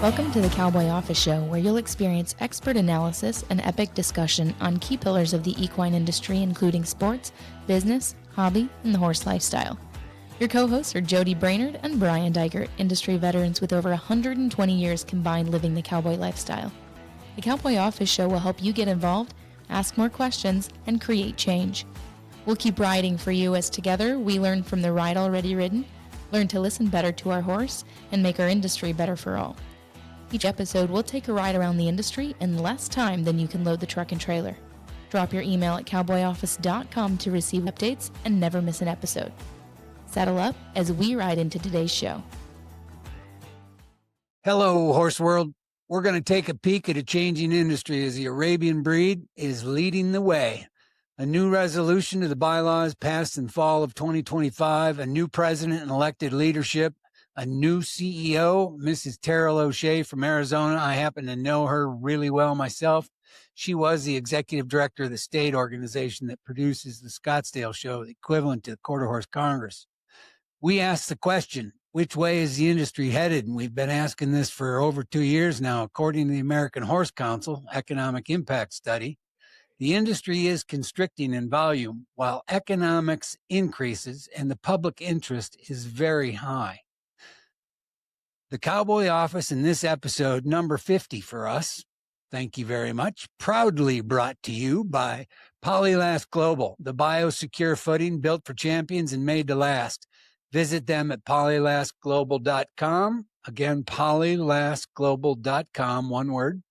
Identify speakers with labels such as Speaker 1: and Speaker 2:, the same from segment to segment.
Speaker 1: Welcome to the Cowboy Office Show, where you'll experience expert analysis and epic discussion on key pillars of the equine industry, including sports, business, hobby, and the horse lifestyle. Your co-hosts are Jody Brainerd and Brian Dykert, industry veterans with over 120 years combined living the cowboy lifestyle. The Cowboy Office Show will help you get involved, ask more questions, and create change. We'll keep riding for you as together we learn from the ride already ridden, learn to listen better to our horse, and make our industry better for all. Each episode will take a ride around the industry in less time than you can load the truck and trailer. Drop your email at cowboyoffice.com to receive updates and never miss an episode. Saddle up as we ride into today's show.
Speaker 2: Hello, horse world. We're going to take a peek at a changing industry as the Arabian breed is leading the way. A new resolution to the bylaws passed in fall of 2025, a new president and elected leadership, a new CEO, Mrs. Terrell O'Shea from Arizona. I happen to know her really well myself. She was the executive director of the state organization that produces the Scottsdale show, the equivalent to the Quarter Horse Congress. We asked the question, which way is the industry headed? And we've been asking this for over 2 years now. According to the American Horse Council Economic Impact Study, the industry is constricting in volume while economics increases and the public interest is very high. The Cowboy Office in this episode, number 50 for us, thank you very much, proudly brought to you by Polylast Global, the biosecure footing built for champions and made to last. Visit them at polylastglobal.com. Again, polylastglobal.com, one word.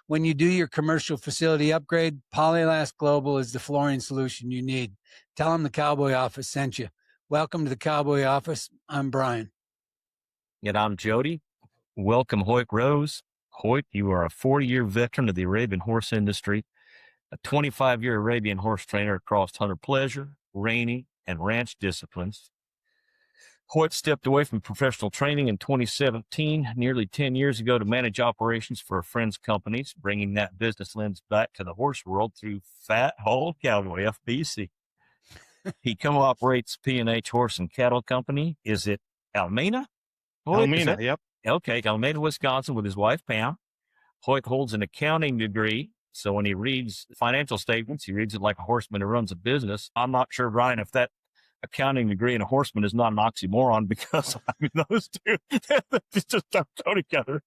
Speaker 2: When you do your commercial facility upgrade, Polylast Global is the flooring solution you need. Tell them the Cowboy Office sent you. Welcome to the Cowboy Office. I'm Brian.
Speaker 3: And I'm Jody. Welcome, Hoyt Rose. Hoyt, you are a 40-year veteran of the Arabian horse industry, a 25-year Arabian horse trainer across hunter pleasure, reining, and ranch disciplines. Hoyt stepped away from professional training in 2017, nearly 10 years ago, to manage operations for a friend's companies, bringing that business lens back to the horse world through FatBaldCowboy, FBC. He co-operates P&H Horse and Cattle Company. Is it Almena?
Speaker 4: Almena, yep.
Speaker 3: Okay, Almena, Wisconsin, with his wife, Pam. Hoyt holds an accounting degree, so when he reads financial statements, he reads it like a horseman who runs a business. I'm not sure, Brian, if that accounting degree and a horseman is not an oxymoron, because, I mean, those two, they just don't go together.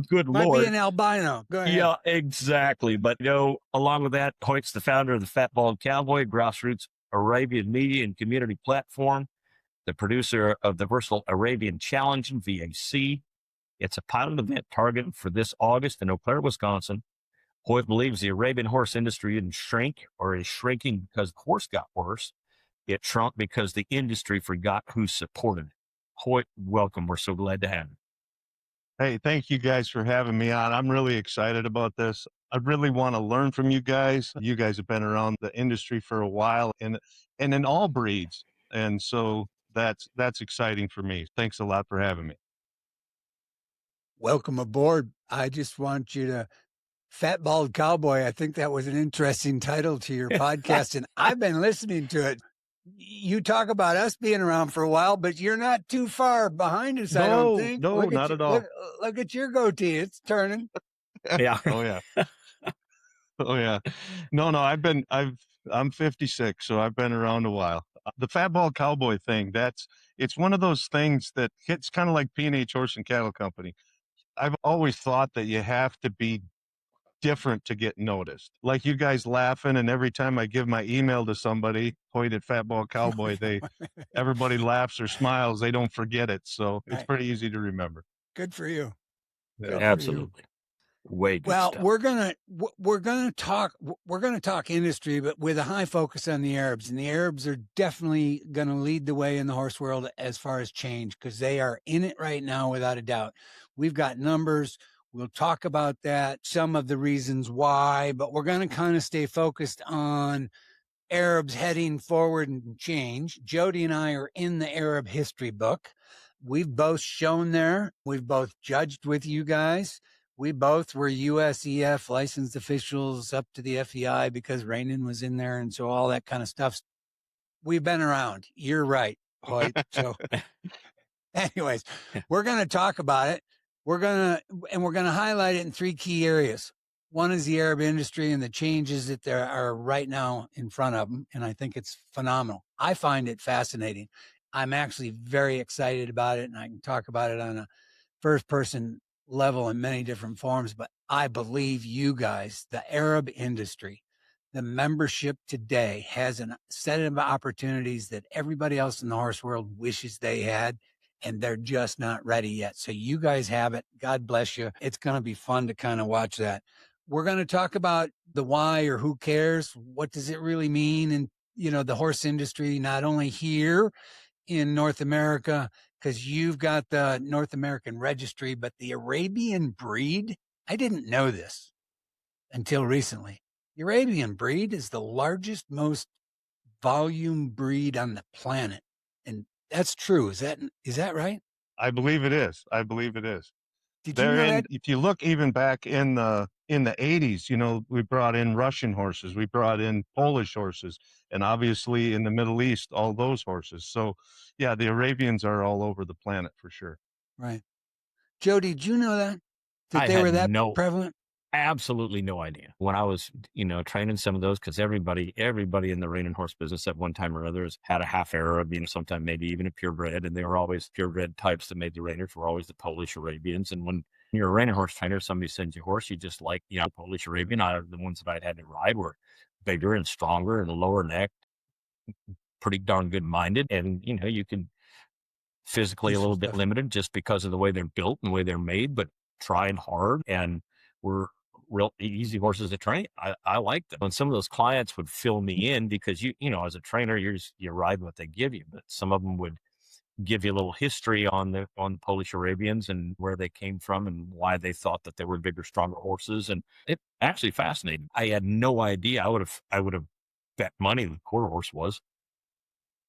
Speaker 3: Good
Speaker 2: Might
Speaker 3: Lord.
Speaker 2: be an albino. Go ahead.
Speaker 3: Yeah, exactly. But, along with that, Hoyt's the founder of the FatBaldCowboy, grassroots Arabian media and community platform, the producer of the versatile Arabian Challenge in VAC. It's a pilot event targeted for this August in Eau Claire, Wisconsin. Hoyt believes the Arabian horse industry didn't shrink or is shrinking because the horse got worse. It shrunk because the industry forgot who supported it. Hoyt, welcome. We're so glad to have you.
Speaker 4: Hey, thank you guys for having me on. I'm really excited about this. I really want to learn from you guys. You guys have been around the industry for a while and in all breeds. And so that's exciting for me. Thanks a lot for having me.
Speaker 2: Welcome aboard. I just want you to FatBaldCowboy. I think that was an interesting title to your podcast, and I've been listening to it. You talk about us being around for a while, but you're not too far behind us, I don't think.
Speaker 4: No, not at all.
Speaker 2: Look at your goatee. It's turning.
Speaker 3: Yeah.
Speaker 4: Oh, yeah. Oh, yeah. No, I'm 56, so I've been around a while. The FatBaldCowboy thing, it's one of those things that it's kind of like P&H Horse and Cattle Company. I've always thought that you have to be different to get noticed. Like you guys laughing, and every time I give my email to somebody, Hoyt at FatBaldCowboy, everybody laughs or smiles. They don't forget it. So it's pretty easy to remember.
Speaker 2: Good for you.
Speaker 3: Yeah, absolutely. Way good stuff.
Speaker 2: We're gonna talk industry, but with a high focus on the Arabs. And the Arabs are definitely gonna lead the way in the horse world as far as change, because they are in it right now without a doubt. We've got numbers. We'll talk about that, some of the reasons why, but we're gonna kind of stay focused on Arabs heading forward and change. Jody and I are in the Arab history book. We've both shown there. We've both judged with you guys. We both were USEF licensed officials up to the FEI because Rainin was in there. And so all that kind of stuff. We've been around. You're right, Hoyt. So anyways, we're going to talk about it. we're going to highlight it in 3 key areas. One is the Arab industry and the changes that there are right now in front of them. And I think it's phenomenal. I find it fascinating. I'm actually very excited about it, and I can talk about it on a first person level in many different forms. But I believe you guys, the Arab industry, the membership today has a set of opportunities that everybody else in the horse world wishes they had, and they're just not ready yet. So you guys have it. God bless you. It's going to be fun to kind of watch that. We're going to talk about the why, or who cares? What does it really mean? And, the horse industry, not only here in North America, because you've got the North American registry, but the Arabian breed, I didn't know this until recently. The Arabian breed is the largest, most volume breed on the planet. And that's true. Is that right?
Speaker 4: I believe it is. I believe it is.
Speaker 2: Did you know that?
Speaker 4: If you look even back in the 80s, we brought in Russian horses, we brought in Polish horses, and obviously in the Middle East, all those horses. So yeah, the Arabians are all over the planet for sure.
Speaker 2: Right. Joe, did you know that
Speaker 3: I
Speaker 2: they
Speaker 3: had
Speaker 2: were that prevalent?
Speaker 3: Absolutely no idea. When I was, training some of those, because everybody in the reining horse business at one time or other has had a half Arabian, sometime maybe even a purebred, and they were always purebred types that made the reiners were always the Polish Arabians. And when you're a reining horse trainer, somebody sends you a horse, you just like, Polish Arabian. The ones that I'd had to ride were bigger and stronger and lower neck, pretty darn good minded. And, you can physically a little bit limited just because of the way they're built and the way they're made, but trying hard, and we're real easy horses to train. I like them. And some of those clients would fill me in because as a trainer, you ride what they give you, but some of them would give you a little history on the Polish Arabians and where they came from and why they thought that they were bigger, stronger horses. And it actually fascinated. I had no idea. I would have bet money the quarter horse was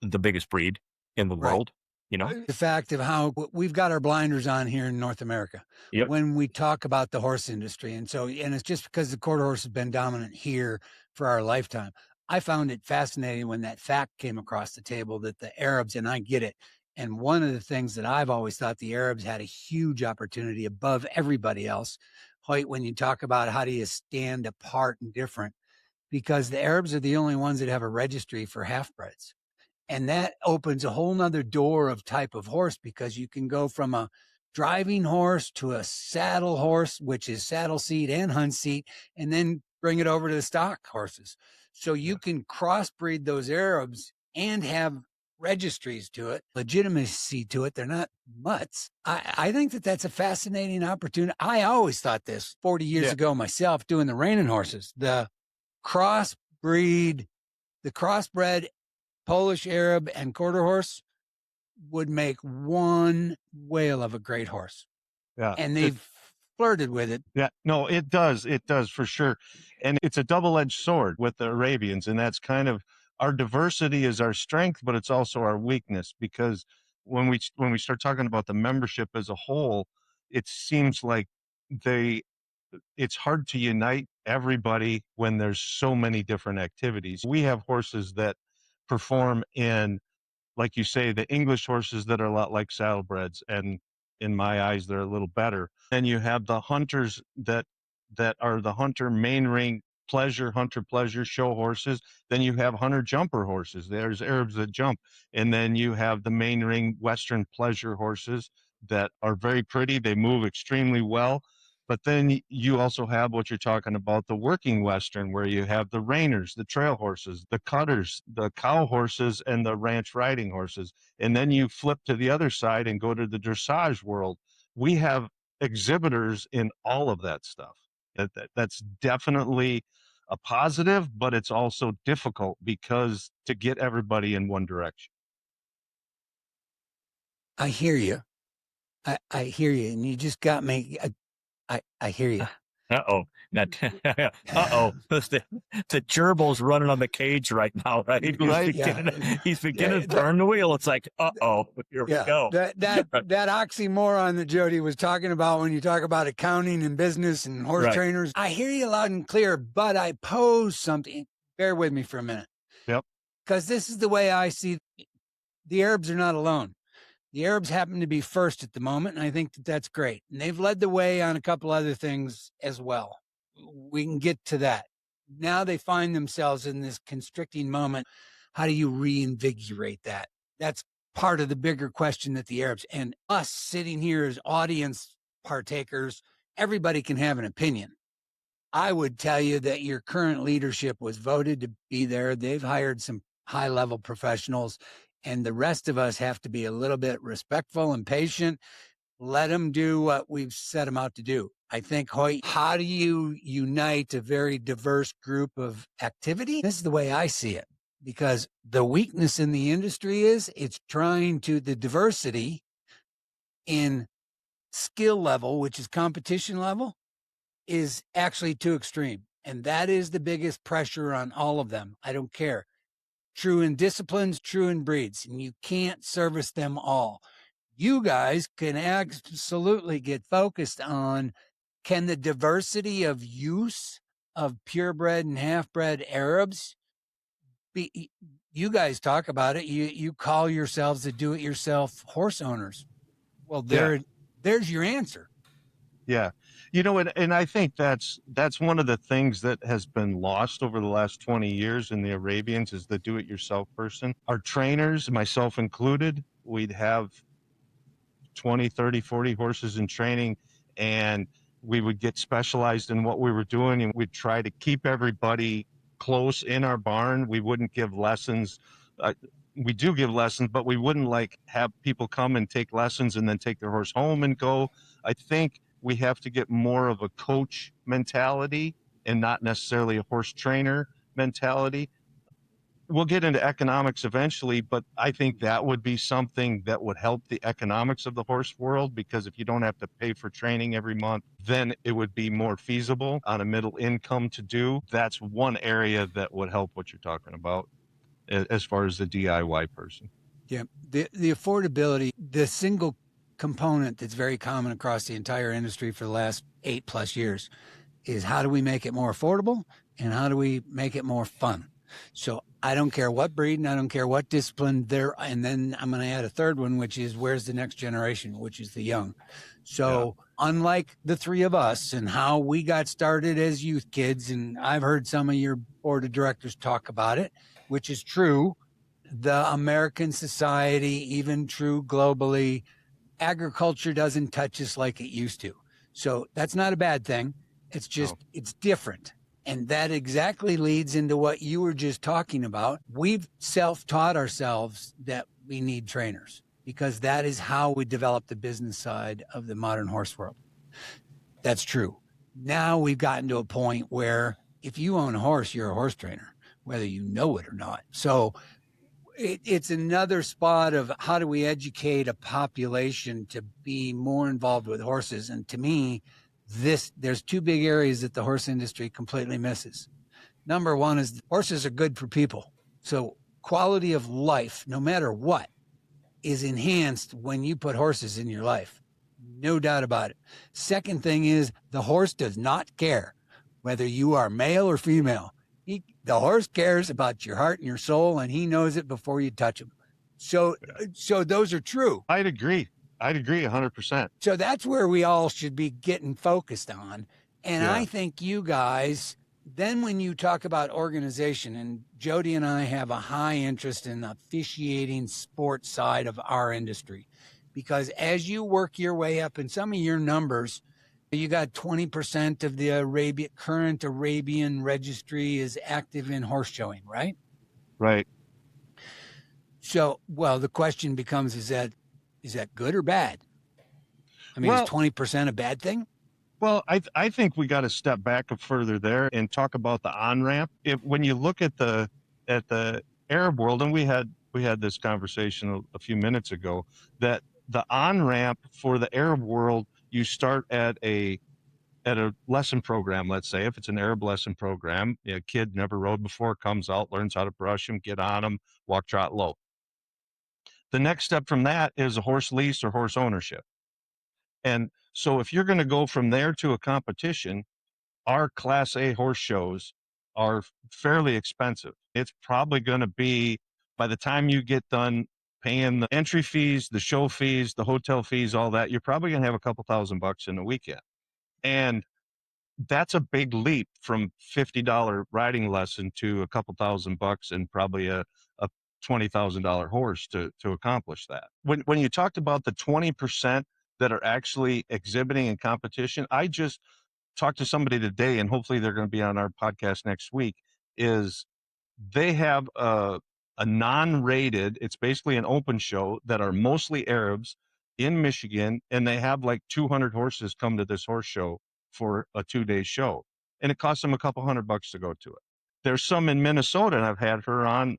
Speaker 3: the biggest breed in the world.
Speaker 2: The fact of how we've got our blinders on here in North America when we talk about the horse industry. And it's just because the quarter horse has been dominant here for our lifetime. I found it fascinating when that fact came across the table that the Arabs, and I get it. And one of the things that I've always thought the Arabs had a huge opportunity above everybody else, Hoyt, when you talk about how do you stand apart and different, because the Arabs are the only ones that have a registry for half-breds. And that opens a whole nother door of type of horse, because you can go from a driving horse to a saddle horse, which is saddle seat and hunt seat, and then bring it over to the stock horses. So you can crossbreed those Arabs and have registries to it, legitimacy to it. They're not mutts. I think that that's a fascinating opportunity. I always thought this 40 years ago myself, doing the reining horses, the crossbred Polish, Arab, and quarter horse would make one whale of a great horse.
Speaker 4: Yeah.
Speaker 2: And they've flirted with it.
Speaker 4: Yeah, no, it does. It does for sure. And it's a double-edged sword with the Arabians. And that's kind of our diversity is our strength, but it's also our weakness, because when we start talking about the membership as a whole, it seems like it's hard to unite everybody when there's so many different activities. We have horses that perform in, like you say, the English horses that are a lot like saddlebreds, and in my eyes, they're a little better. Then you have the hunters that are the hunter main ring hunter pleasure show horses. Then you have hunter jumper horses. There's Arabs that jump. And then you have the main ring Western pleasure horses that are very pretty. They move extremely well. But then you also have what you're talking about, the working Western, where you have the reiners, the trail horses, the cutters, the cow horses, and the ranch riding horses. And then you flip to the other side and go to the dressage world. We have exhibitors in all of that stuff. That's definitely a positive, but it's also difficult because to get everybody in one direction.
Speaker 2: I hear you. I hear you. And you just got me. I hear you.
Speaker 3: Uh-oh. Uh-oh. The gerbil's running on the cage right now, right? He's beginning to turn the wheel. It's like, uh-oh, here we go.
Speaker 2: That oxymoron that Jody was talking about when you talk about accounting and business and horse trainers. I hear you loud and clear, but I pose something. Bear with me for a minute.
Speaker 4: Yep.
Speaker 2: Because this is the way I see the Arabs are not alone. The Arabs happen to be first at the moment, and I think that that's great. And they've led the way on a couple other things as well. We can get to that. Now they find themselves in this constricting moment. How do you reinvigorate that? That's part of the bigger question that the Arabs and us sitting here as audience partakers, everybody can have an opinion. I would tell you that your current leadership was voted to be there. They've hired some high level professionals, and the rest of us have to be a little bit respectful and patient. Let them do what we've set them out to do. I think, Hoyt, how do you unite a very diverse group of activity? This is the way I see it, because the weakness in the industry is it's trying to, the diversity in skill level, which is competition level, is actually too extreme. And that is the biggest pressure on all of them. I don't care. True in disciplines, true in breeds, and you can't service them all. You guys can absolutely get focused on, can the diversity of use of purebred and half-bred Arabs be, you guys talk about it. You call yourselves the do-it-yourself horse owners. Well, there's your answer.
Speaker 4: Yeah. And I think that's one of the things that has been lost over the last 20 years in the Arabians is the do-it-yourself person. Our trainers, myself included, we'd have 20, 30, 40 horses in training, and we would get specialized in what we were doing, and we'd try to keep everybody close in our barn. We wouldn't give lessons. We do give lessons, but we wouldn't have people come and take lessons and then take their horse home and go. I think we have to get more of a coach mentality and not necessarily a horse trainer mentality. We'll get into economics eventually, but I think that would be something that would help the economics of the horse world, because if you don't have to pay for training every month, then it would be more feasible on a middle income to do. That's one area that would help what you're talking about as far as the DIY person.
Speaker 2: Yeah, the affordability, the single component that's very common across the entire industry for the last 8+ years is how do we make it more affordable and how do we make it more fun? So I don't care what breed and I don't care what discipline there. And then I'm going to add a third one, which is where's the next generation, which is the young. So unlike the three of us and how we got started as youth kids, and I've heard some of your board of directors talk about it, which is true. The American society, even true globally, agriculture doesn't touch us like it used to. So that's not a bad thing. It's just, it's different. And that exactly leads into what you were just talking about. We've self-taught ourselves that we need trainers because that is how we develop the business side of the modern horse world. That's true. Now we've gotten to a point where if you own a horse, you're a horse trainer, whether you know it or not. So it's another spot of how do we educate a population to be more involved with horses. And to me, there's two big areas that the horse industry completely misses. Number one is horses are good for people. So quality of life, no matter what, is enhanced when you put horses in your life. No doubt about it. Second thing is the horse does not care whether you are male or female. The horse cares about your heart and your soul, and he knows it before you touch him. So those are true.
Speaker 4: I'd agree 100%.
Speaker 2: So that's where we all should be getting focused on. And I think you guys, then when you talk about organization, and Jody and I have a high interest in the officiating sports side of our industry, because as you work your way up in some of your numbers, you got 20% of the current Arabian registry is active in horse showing, right?
Speaker 4: Right.
Speaker 2: So, well, the question becomes, is that good or bad? I mean, is 20% a bad thing?
Speaker 4: Well, I think we got to step back further there and talk about the on-ramp. When you look at the Arab world, and we had this conversation a few minutes ago, that the on-ramp for the Arab world, you start at a lesson program. Let's say if it's an Arab lesson program, a kid never rode before, comes out, learns how to brush him, get on him, walk, trot, low. The next step from that is a horse lease or horse ownership. And so if you're going to go from there to a competition, our Class A horse shows are fairly expensive. It's probably going to be, by the time you get done paying the entry fees, the show fees, the hotel fees, all that, you're probably going to have a couple $1,000 in a weekend. And that's a big leap from $50 riding lesson to a couple $1,000 and probably a $20,000 horse to accomplish that. When you talked about the 20% that are actually exhibiting in competition, I just talked to somebody today, and hopefully they're going to be on our podcast next week, is they have a non-rated, it's basically an open show that are mostly Arabs in Michigan, and they have like 200 horses come to this horse show for a 2-day show, and it costs them a couple $100 to go to it. There's some in Minnesota, and I've had her on,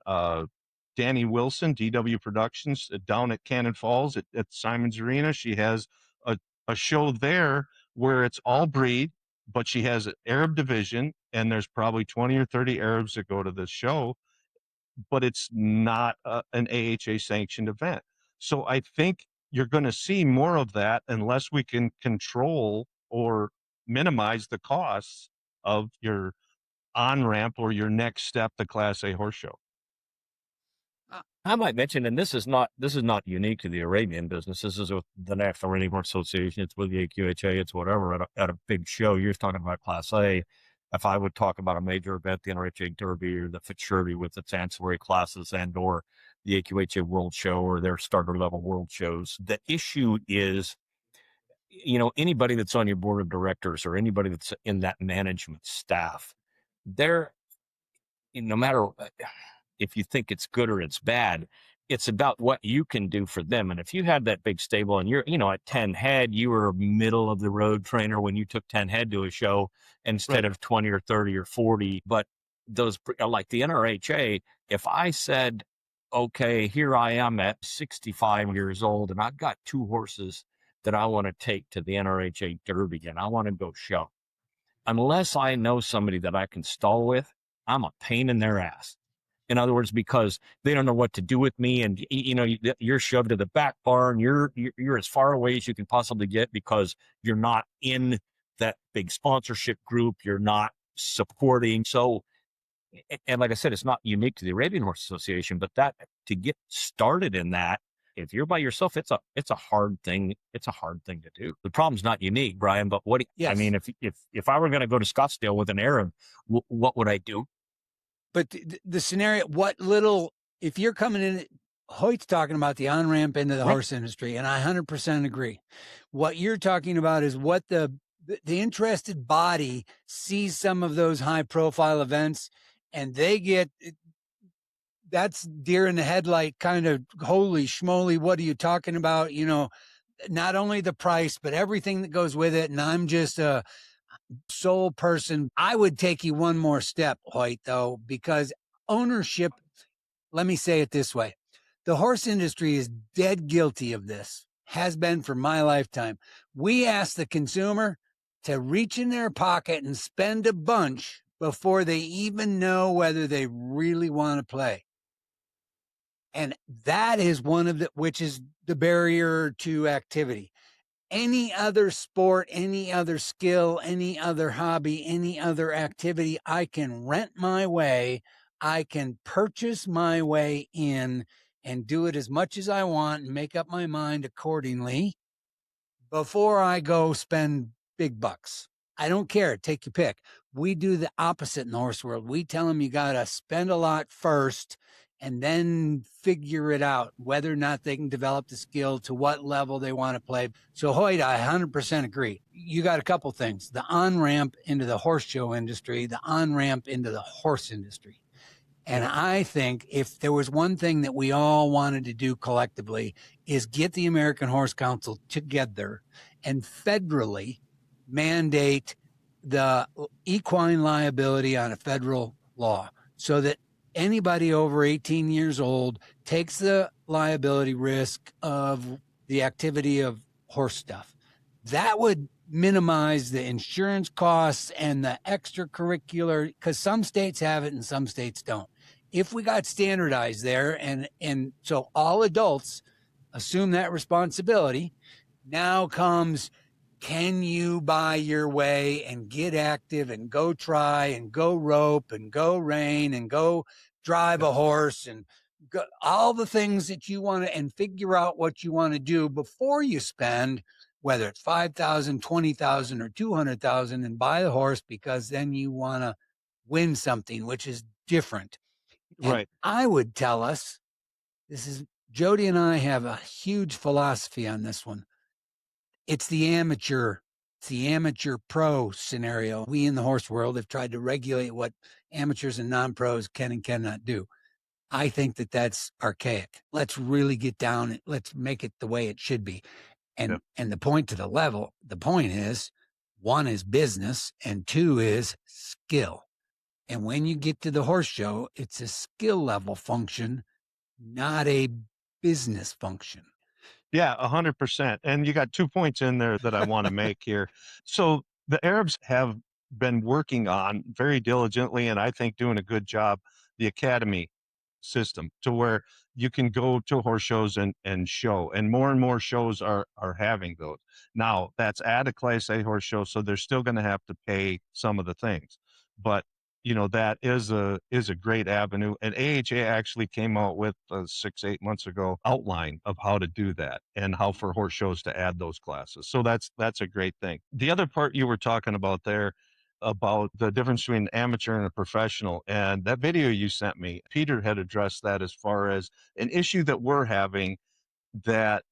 Speaker 4: Danny Wilson, DW Productions, down at Cannon Falls at Simon's Arena. She has a show there where it's all breed, but she has an Arab division, and there's probably 20 or 30 Arabs that go to this show, but it's not an AHA sanctioned event. So I think you're going to see more of that unless we can control or minimize the costs of your on-ramp or your next step, the Class A horse show.
Speaker 3: I might mention, and this is not unique to the Arabian business. This is with the National Reining Horse Association. It's with the AQHA. It's whatever at a big show. You're talking about Class A. If I would talk about a major event, the NRHA Derby or the Fitzgerald with its ancillary classes and or the AQHA World Show or their starter level world shows, the issue is, anybody that's on your board of directors or anybody that's in that management staff, they're, no matter if you think it's good or it's bad, it's about what you can do for them. And if you had that big stable and you're, at 10 head, you were a middle of the road trainer when you took 10 head to a show instead of 20 or 30 or 40. But those, like the NRHA, if I said, okay, here I am at 65 years old and I've got 2 horses that I want to take to the NRHA Derby and I want to go show, unless I know somebody that I can stall with, I'm a pain in their ass. In other words, because they don't know what to do with me, and you're shoved to the back barn. You're as far away as you can possibly get because you're not in that big sponsorship group. You're not supporting. So, and like I said, it's not unique to the Arabian Horse Association, but that to get started in that, if you're by yourself, it's a hard thing. It's a hard thing to do. The problem's not unique, Brian. But I mean, if I were going to go to Scottsdale with an Arab, what would I do?
Speaker 2: But the scenario, if you're coming in, Hoyt's talking about the on-ramp into the horse industry, and I 100% agree. What you're talking about is what the interested body sees some of those high-profile events, and they get, that's deer in the headlight kind of, holy schmoly, what are you talking about? Not only the price, but everything that goes with it, and I'm just a sole person. I would take you one more step, Hoyt, though, because ownership, let me say it this way. The horse industry is dead guilty of this, has been for my lifetime. We ask the consumer to reach in their pocket and spend a bunch before they even know whether they really want to play. And that is which is the barrier to activity. Any other sport, any other skill, any other hobby, any other activity, I can rent my way, I can purchase my way in and do it as much as I want and make up my mind accordingly before I go spend big bucks. I don't care. Take your pick. We do the opposite in the horse world. We tell them you got to spend a lot first and then figure it out, whether or not they can develop the skill to what level they want to play. So, Hoyt, I 100% agree. You got a couple things, the on-ramp into the horse show industry, the on-ramp into the horse industry. And I think if there was one thing that we all wanted to do collectively is get the American Horse Council together and federally mandate the equine liability on a federal law so that anybody over 18 years old takes the liability risk of the activity of horse stuff. That would minimize the insurance costs and the extracurricular, because some states have it and some states don't. If we got standardized there and so all adults assume that responsibility, now comes, can you buy your way and get active and go try and go rope and go rein and go drive a horse and all the things that you want to, and figure out what you want to do before you spend, whether it's 5,000, 20,000, or 200,000, and buy the horse, because then you want to win something, which is different. And
Speaker 4: Right.
Speaker 2: I would tell us, Jody and I have a huge philosophy on this one. It's the amateur pro scenario. We in the horse world have tried to regulate what amateurs and non-pros can and cannot do. I think that that's archaic. Let's really get down. Let's make it the way it should be. And the point is, one is business and two is skill. And when you get to the horse show, it's a skill level function, not a business function.
Speaker 4: Yeah, 100%. And you got 2 points in there that I want to make here. So the Arabs have been working on very diligently, and I think doing a good job, the academy system, to where you can go to horse shows and show, and more shows are having those. Now that's at a Class A horse show, so they're still going to have to pay some of the things, but that is a great avenue. And AHA actually came out with 6-8 months ago outline of how to do that and how for horse shows to add those classes. So that's a great thing. The other part you were talking about there, about the difference between an amateur and a professional, and that video you sent me, Peter had addressed that as far as an issue that we're having, that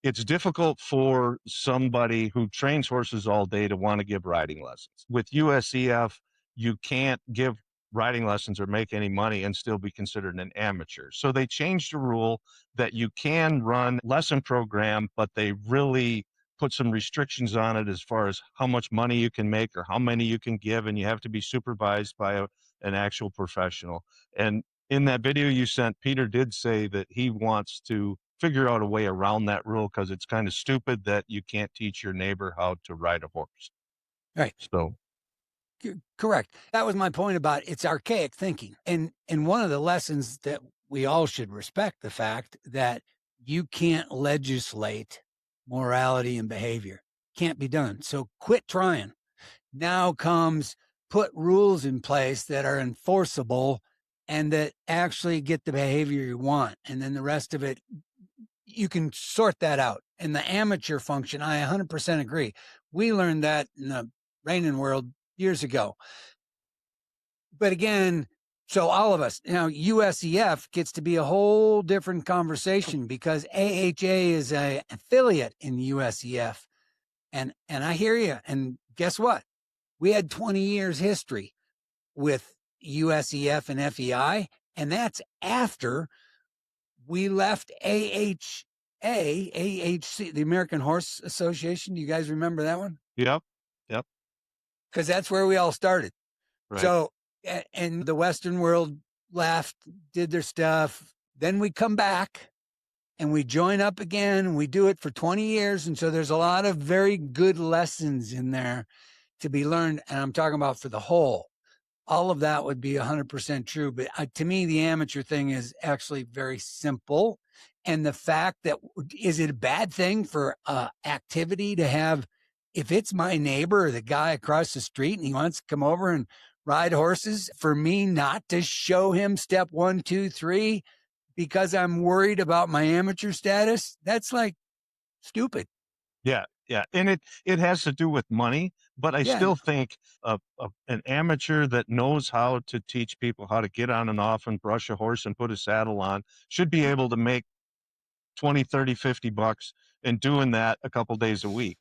Speaker 4: it's difficult for somebody who trains horses all day to want to give riding lessons. With USEF, you can't give riding lessons or make any money and still be considered an amateur. So they changed the rule that you can run lesson program, but they really put some restrictions on it as far as how much money you can make or how many you can give, and you have to be supervised by an actual professional. And in that video you sent, Peter did say that he wants to figure out a way around that rule, because it's kind of stupid that you can't teach your neighbor how to ride a horse.
Speaker 2: Right.
Speaker 4: So
Speaker 2: correct. That was my point about it's archaic thinking. And one of the lessons that we all should respect, the fact that you can't legislate morality and behavior. Can't be done. So quit trying. Now comes put rules in place that are enforceable and that actually get the behavior you want. And then the rest of it, you can sort that out. And the amateur function, I 100% agree. We learned that in the reining world years ago. But again, so all of us, USEF gets to be a whole different conversation, because AHA is an affiliate in USEF. And I hear you. And guess what? We had 20 years history with USEF and FEI, and that's after we left AHC, the American Horse Association. Do you guys remember that one?
Speaker 4: Yep.
Speaker 2: Because that's where we all started.
Speaker 4: Right.
Speaker 2: So, and the Western world left, did their stuff. Then we come back and we join up again. We do it for 20 years. And so there's a lot of very good lessons in there to be learned. And I'm talking about for the whole. All of that would be 100% true. But to me, the amateur thing is actually very simple. And the fact that, is it a bad thing for activity to have, if it's my neighbor or the guy across the street and he wants to come over and ride horses, for me not to show him step 1, 2, 3 because I'm worried about my amateur status? That's like stupid.
Speaker 4: Yeah. And it has to do with money, but I still think an amateur that knows how to teach people how to get on and off and brush a horse and put a saddle on should be able to make 20, 30, 50 bucks and doing that a couple days a week,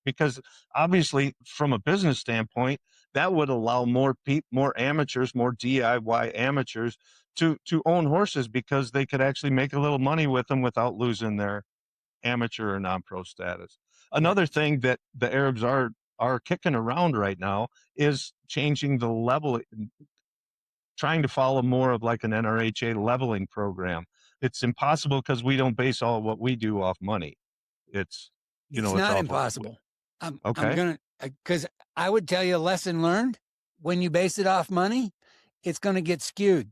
Speaker 4: because obviously from a business standpoint, that would allow more amateurs, more DIY amateurs to own horses, because they could actually make a little money with them without losing their amateur or non-pro status. Another thing that the Arabs are kicking around right now is changing the level, trying to follow more of like an NRHA leveling program. It's impossible because we don't base all what we do off money. It's
Speaker 2: not impossible. I'm
Speaker 4: okay.
Speaker 2: gonna, because I would tell you a lesson learned: when you base it off money, it's going to get skewed.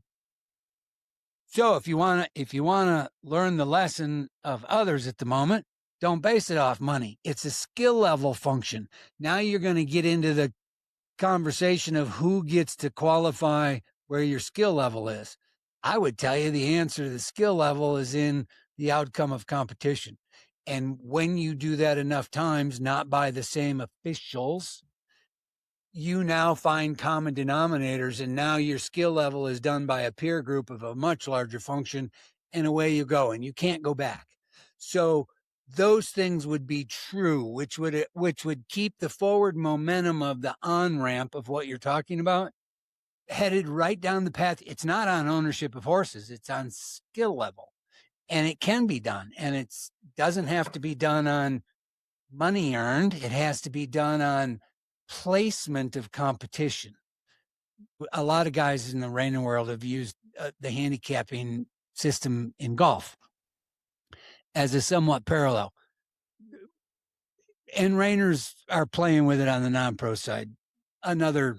Speaker 2: So if you want to learn the lesson of others at the moment, don't base it off money. It's a skill level function. Now you're going to get into the conversation of who gets to qualify where your skill level is. I would tell you the answer to the skill level is in the outcome of competition. And when you do that enough times, not by the same officials, you now find common denominators, and now your skill level is done by a peer group of a much larger function, and away you go, and you can't go back. So those things would be true, which would keep the forward momentum of the on-ramp of what you're talking about headed right down the path. It's not on ownership of horses, it's on skill level, and it can be done, and it doesn't have to be done on money earned. It has to be done on placement of competition. A lot of guys in the reining world have used the handicapping system in golf as a somewhat parallel. And reiners are playing with it on the non-pro side. Another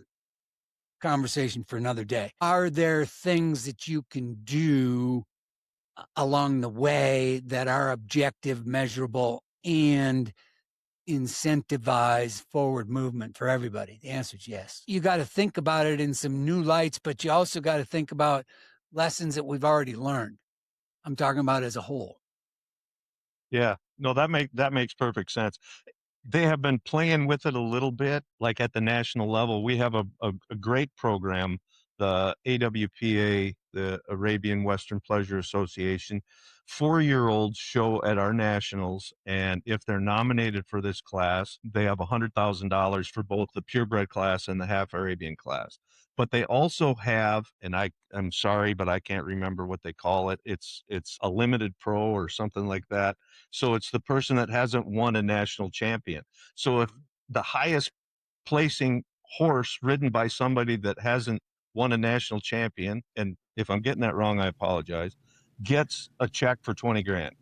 Speaker 2: conversation for another day. Are there things that you can do along the way that are objective, measurable, and incentivize forward movement for everybody? The answer is yes. You got to think about it in some new lights, but you also got to think about lessons that we've already learned. I'm talking about as a whole.
Speaker 4: Yeah, no, that makes perfect sense. They have been playing with it a little bit, like at the national level. We have a great program, the AWPA, the Arabian Western Pleasure Association. 4-year-olds show at our nationals, and if they're nominated for this class, they have $100,000 for both the purebred class and the half Arabian class. But they also have, and I'm sorry, but I can't remember what they call it. It's a limited pro or something like that. So it's the person that hasn't won a national champion. So if the highest placing horse ridden by somebody that hasn't won a national champion, and if I'm getting that wrong, I apologize, gets a check for 20 grand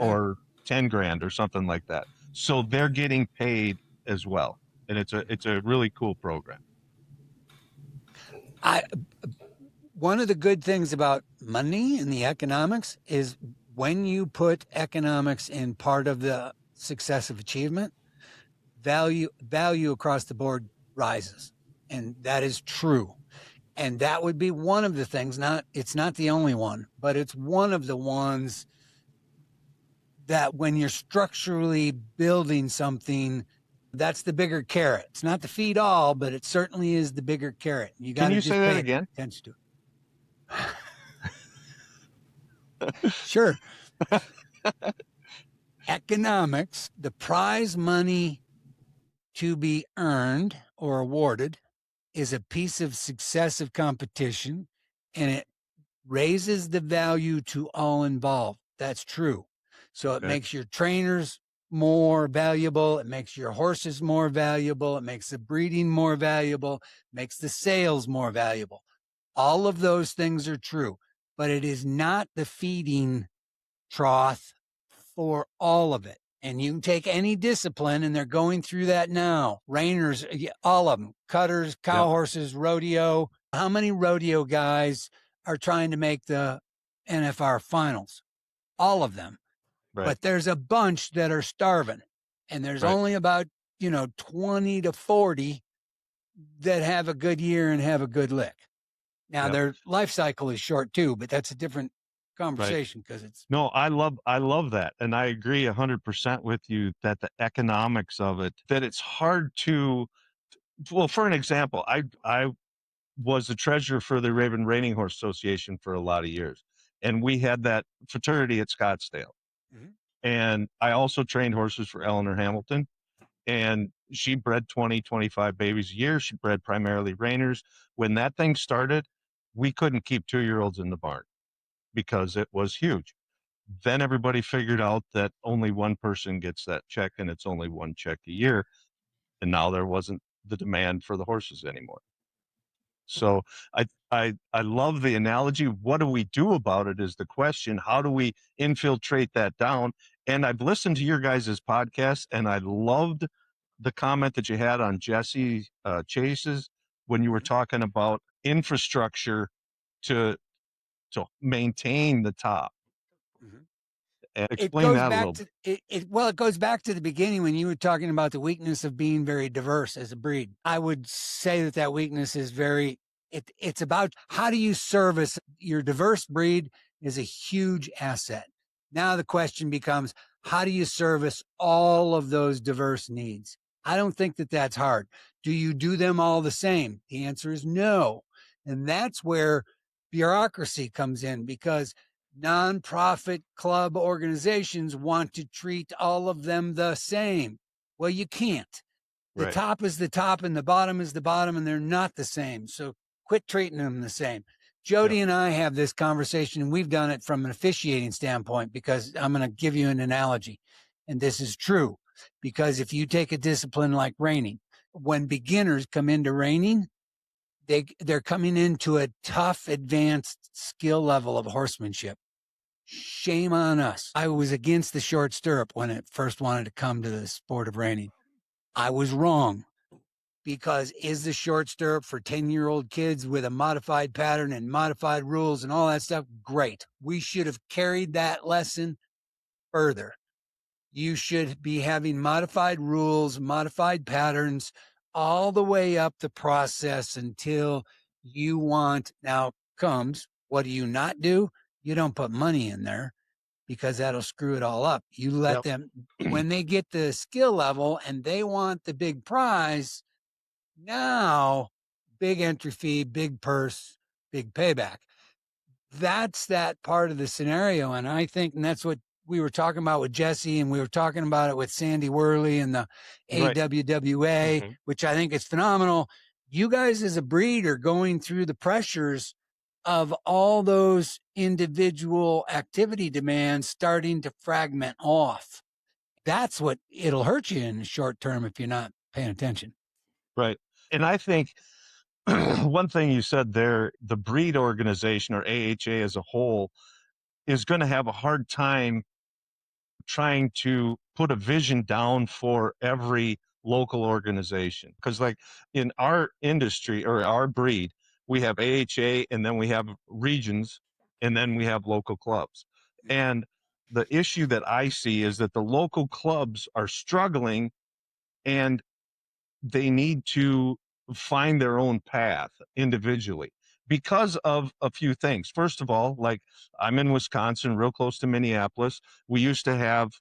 Speaker 4: or 10 grand or something like that. So they're getting paid as well. And it's a really cool program.
Speaker 2: One of the good things about money and the economics is when you put economics in part of the success of achievement, value across the board rises. And that is true. And that would be one of the things, it's not the only one, but it's one of the ones that when you're structurally building something, that's the bigger carrot. It's not the feed all, but it certainly is the bigger carrot. You got to just
Speaker 4: say that
Speaker 2: pay
Speaker 4: again?
Speaker 2: attention to it. Sure. Economics, the prize money to be earned or awarded is a piece of successive competition, and it raises the value to all involved. That's true. So it makes your trainers more valuable. It makes your horses more valuable. It makes the breeding more valuable, makes the sales more valuable. All of those things are true, but it is not the feeding trough for all of it. And you can take any discipline, and they're going through that now. Reiners, all of them, cutters, cow horses, rodeo. How many rodeo guys are trying to make the NFR finals? All of them.
Speaker 4: Right.
Speaker 2: But there's a bunch that are starving, and there's only about 20 to 40 that have a good year and have a good lick. Now their life cycle is short too, but that's a different conversation because it's
Speaker 4: I love that, and I agree 100% with you that the economics of it, that it's hard to, well, for an example, I was the treasurer for the Arabian Reining Horse Association for a lot of years, and we had that fraternity at Scottsdale. And I also trained horses for Eleanor Hamilton, and she bred 20, 25 babies a year. She bred primarily reiners. When that thing started, we couldn't keep 2-year-olds in the barn because it was huge. Then everybody figured out that only one person gets that check, and it's only one check a year. And now there wasn't the demand for the horses anymore. So I love the analogy. What do we do about it is the question. How do we infiltrate that down? And I've listened to your guys' podcast, and I loved the comment that you had on Jesse Chase's when you were talking about infrastructure to maintain the top. Explain that a little bit.
Speaker 2: It goes back to the beginning when you were talking about the weakness of being very diverse as a breed. I would say that weakness is very It's about how do you service your diverse breed is a huge asset. Now the question becomes, how do you service all of those diverse needs? I don't think that that's hard. Do you do them all the same? The answer is no. And that's where bureaucracy comes in, because nonprofit club organizations want to treat all of them the same. Well, you can't. The
Speaker 4: Right.
Speaker 2: top is the top and the bottom is the bottom, and they're not the same. So quit treating them the same. Jody and I have this conversation, and we've done it from an officiating standpoint, because I'm going to give you an analogy. And this is true, because if you take a discipline like reining, when beginners come into reining, they're coming into a tough, advanced skill level of horsemanship. Shame on us. I was against the short stirrup when it first wanted to come to the sport of reining. I was wrong, because is the short stirrup for 10-year-old kids with a modified pattern and modified rules and all that stuff? Great. We should have carried that lesson further. You should be having modified rules, modified patterns all the way up the process until you want. Now comes, what do you not do? You don't put money in there, because that'll screw it all up. You let them, when they get the skill level and they want the big prize, now big entry fee, big purse, big payback. That's that part of the scenario. And I think, and that's what we were talking about with Jesse, and we were talking about it with Sandy Worley and the AWWA, which I think is phenomenal. You guys as a breed are going through the pressures of all those individual activity demands starting to fragment off. That's what it'll hurt you in the short term if you're not paying attention.
Speaker 4: Right. And I think one thing you said there, the breed organization, or AHA as a whole, is going to have a hard time trying to put a vision down for every local organization. Because like in our industry or our breed, we have AHA, and then we have regions, and then we have local clubs. And the issue that I see is that the local clubs are struggling, and they need to find their own path individually because of a few things. First of all, like I'm in Wisconsin, real close to Minneapolis. We used to have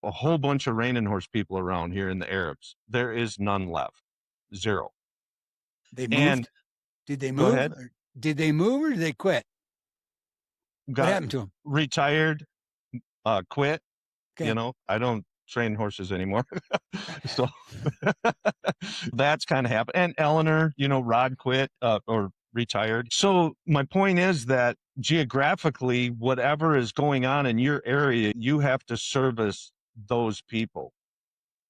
Speaker 4: a whole bunch of reining horse people around here in the Arabs. There is none left. Zero.
Speaker 2: They moved?
Speaker 4: And
Speaker 2: did they move?
Speaker 4: go ahead.
Speaker 2: Did they move or did they quit? What happened to them?
Speaker 4: Retired, quit.
Speaker 2: Okay.
Speaker 4: You know, I don't train horses anymore. So that's kind of happened. And Eleanor, you know, Rod quit or retired. So my point is that geographically, whatever is going on in your area, you have to service those people.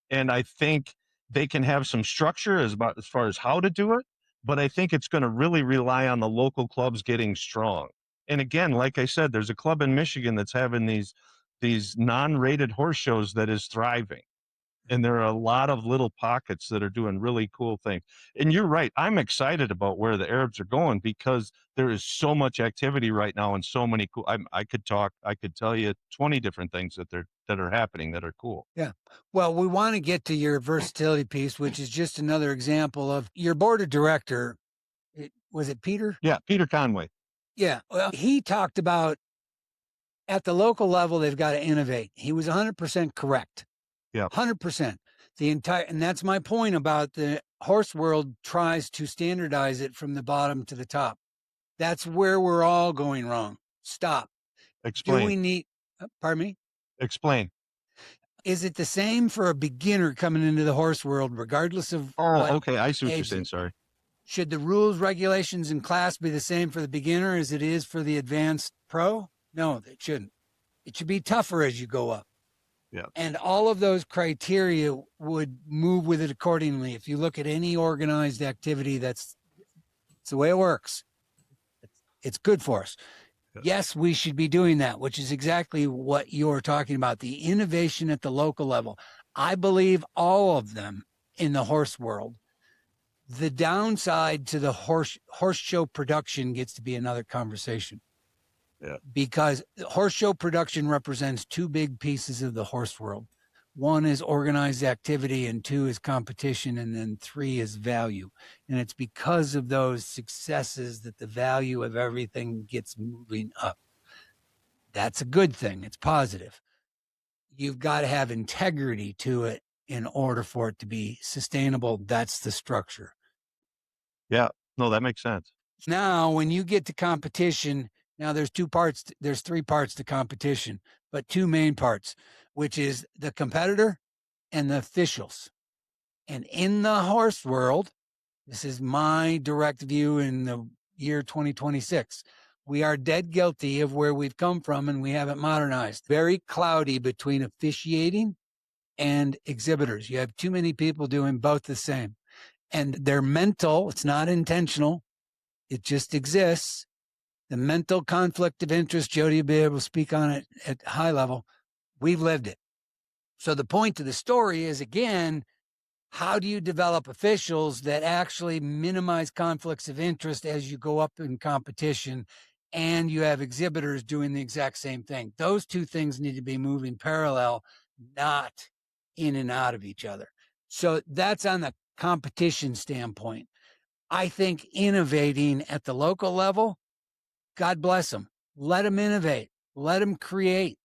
Speaker 4: And I think they can have some structure as far as how to do it, but I think it's going to really rely on the local clubs getting strong. And again, like I said, there's a club in Michigan that's having these non-rated horse shows that is thriving. And there are a lot of little pockets that are doing really cool things. And you're right. I'm excited about where the Arabs are going, because there is so much activity right now and so many cool. I could tell you 20 different things that are happening that are cool.
Speaker 2: Yeah. Well, we want to get to your versatility piece, which is just another example of your board of director. Was it Peter?
Speaker 4: Yeah. Peter Conway.
Speaker 2: Yeah. Well, he talked about at the local level, they've got to innovate. He was 100% correct.
Speaker 4: Yeah.
Speaker 2: 100%. And that's my point about the horse world tries to standardize it from the bottom to the top. That's where we're all going wrong. Stop.
Speaker 4: Explain.
Speaker 2: Do we need, pardon me?
Speaker 4: Explain.
Speaker 2: Is it the same for a beginner coming into the horse world, regardless of
Speaker 4: okay. I see what you're saying. Sorry.
Speaker 2: Should the rules, regulations, and class be the same for the beginner as it is for the advanced pro? No, it shouldn't. It should be tougher as you go up.
Speaker 4: Yeah.
Speaker 2: And all of those criteria would move with it accordingly. If you look at any organized activity, it's the way it works. It's good for us. Yes, we should be doing that, which is exactly what you're talking about, the innovation at the local level. I believe all of them in the horse world. The downside to the horse show production gets to be another conversation.
Speaker 4: Yeah.
Speaker 2: Because horse show production represents two big pieces of the horse world. One is organized activity, and two is competition, and then three is value. And it's because of those successes that the value of everything gets moving up. That's a good thing. It's positive. You've got to have integrity to it in order for it to be sustainable. That's the structure.
Speaker 4: Yeah, no, that makes sense.
Speaker 2: Now, when you get to competition, now there's three parts to competition, but two main parts, which is the competitor and the officials. And in the horse world, this is my direct view in the year 2026. We are dead guilty of where we've come from, and we haven't modernized. Very cloudy between officiating and exhibitors. You have too many people doing both the same. And they're mental, it's not intentional, it just exists. The mental conflict of interest, Jody will be able to speak on it at high level. We've lived it. So the point of the story is, again, how do you develop officials that actually minimize conflicts of interest as you go up in competition, and you have exhibitors doing the exact same thing? Those two things need to be moving parallel, not in and out of each other. So that's on the competition standpoint. I think innovating at the local level, God bless them. Let them innovate. Let them create.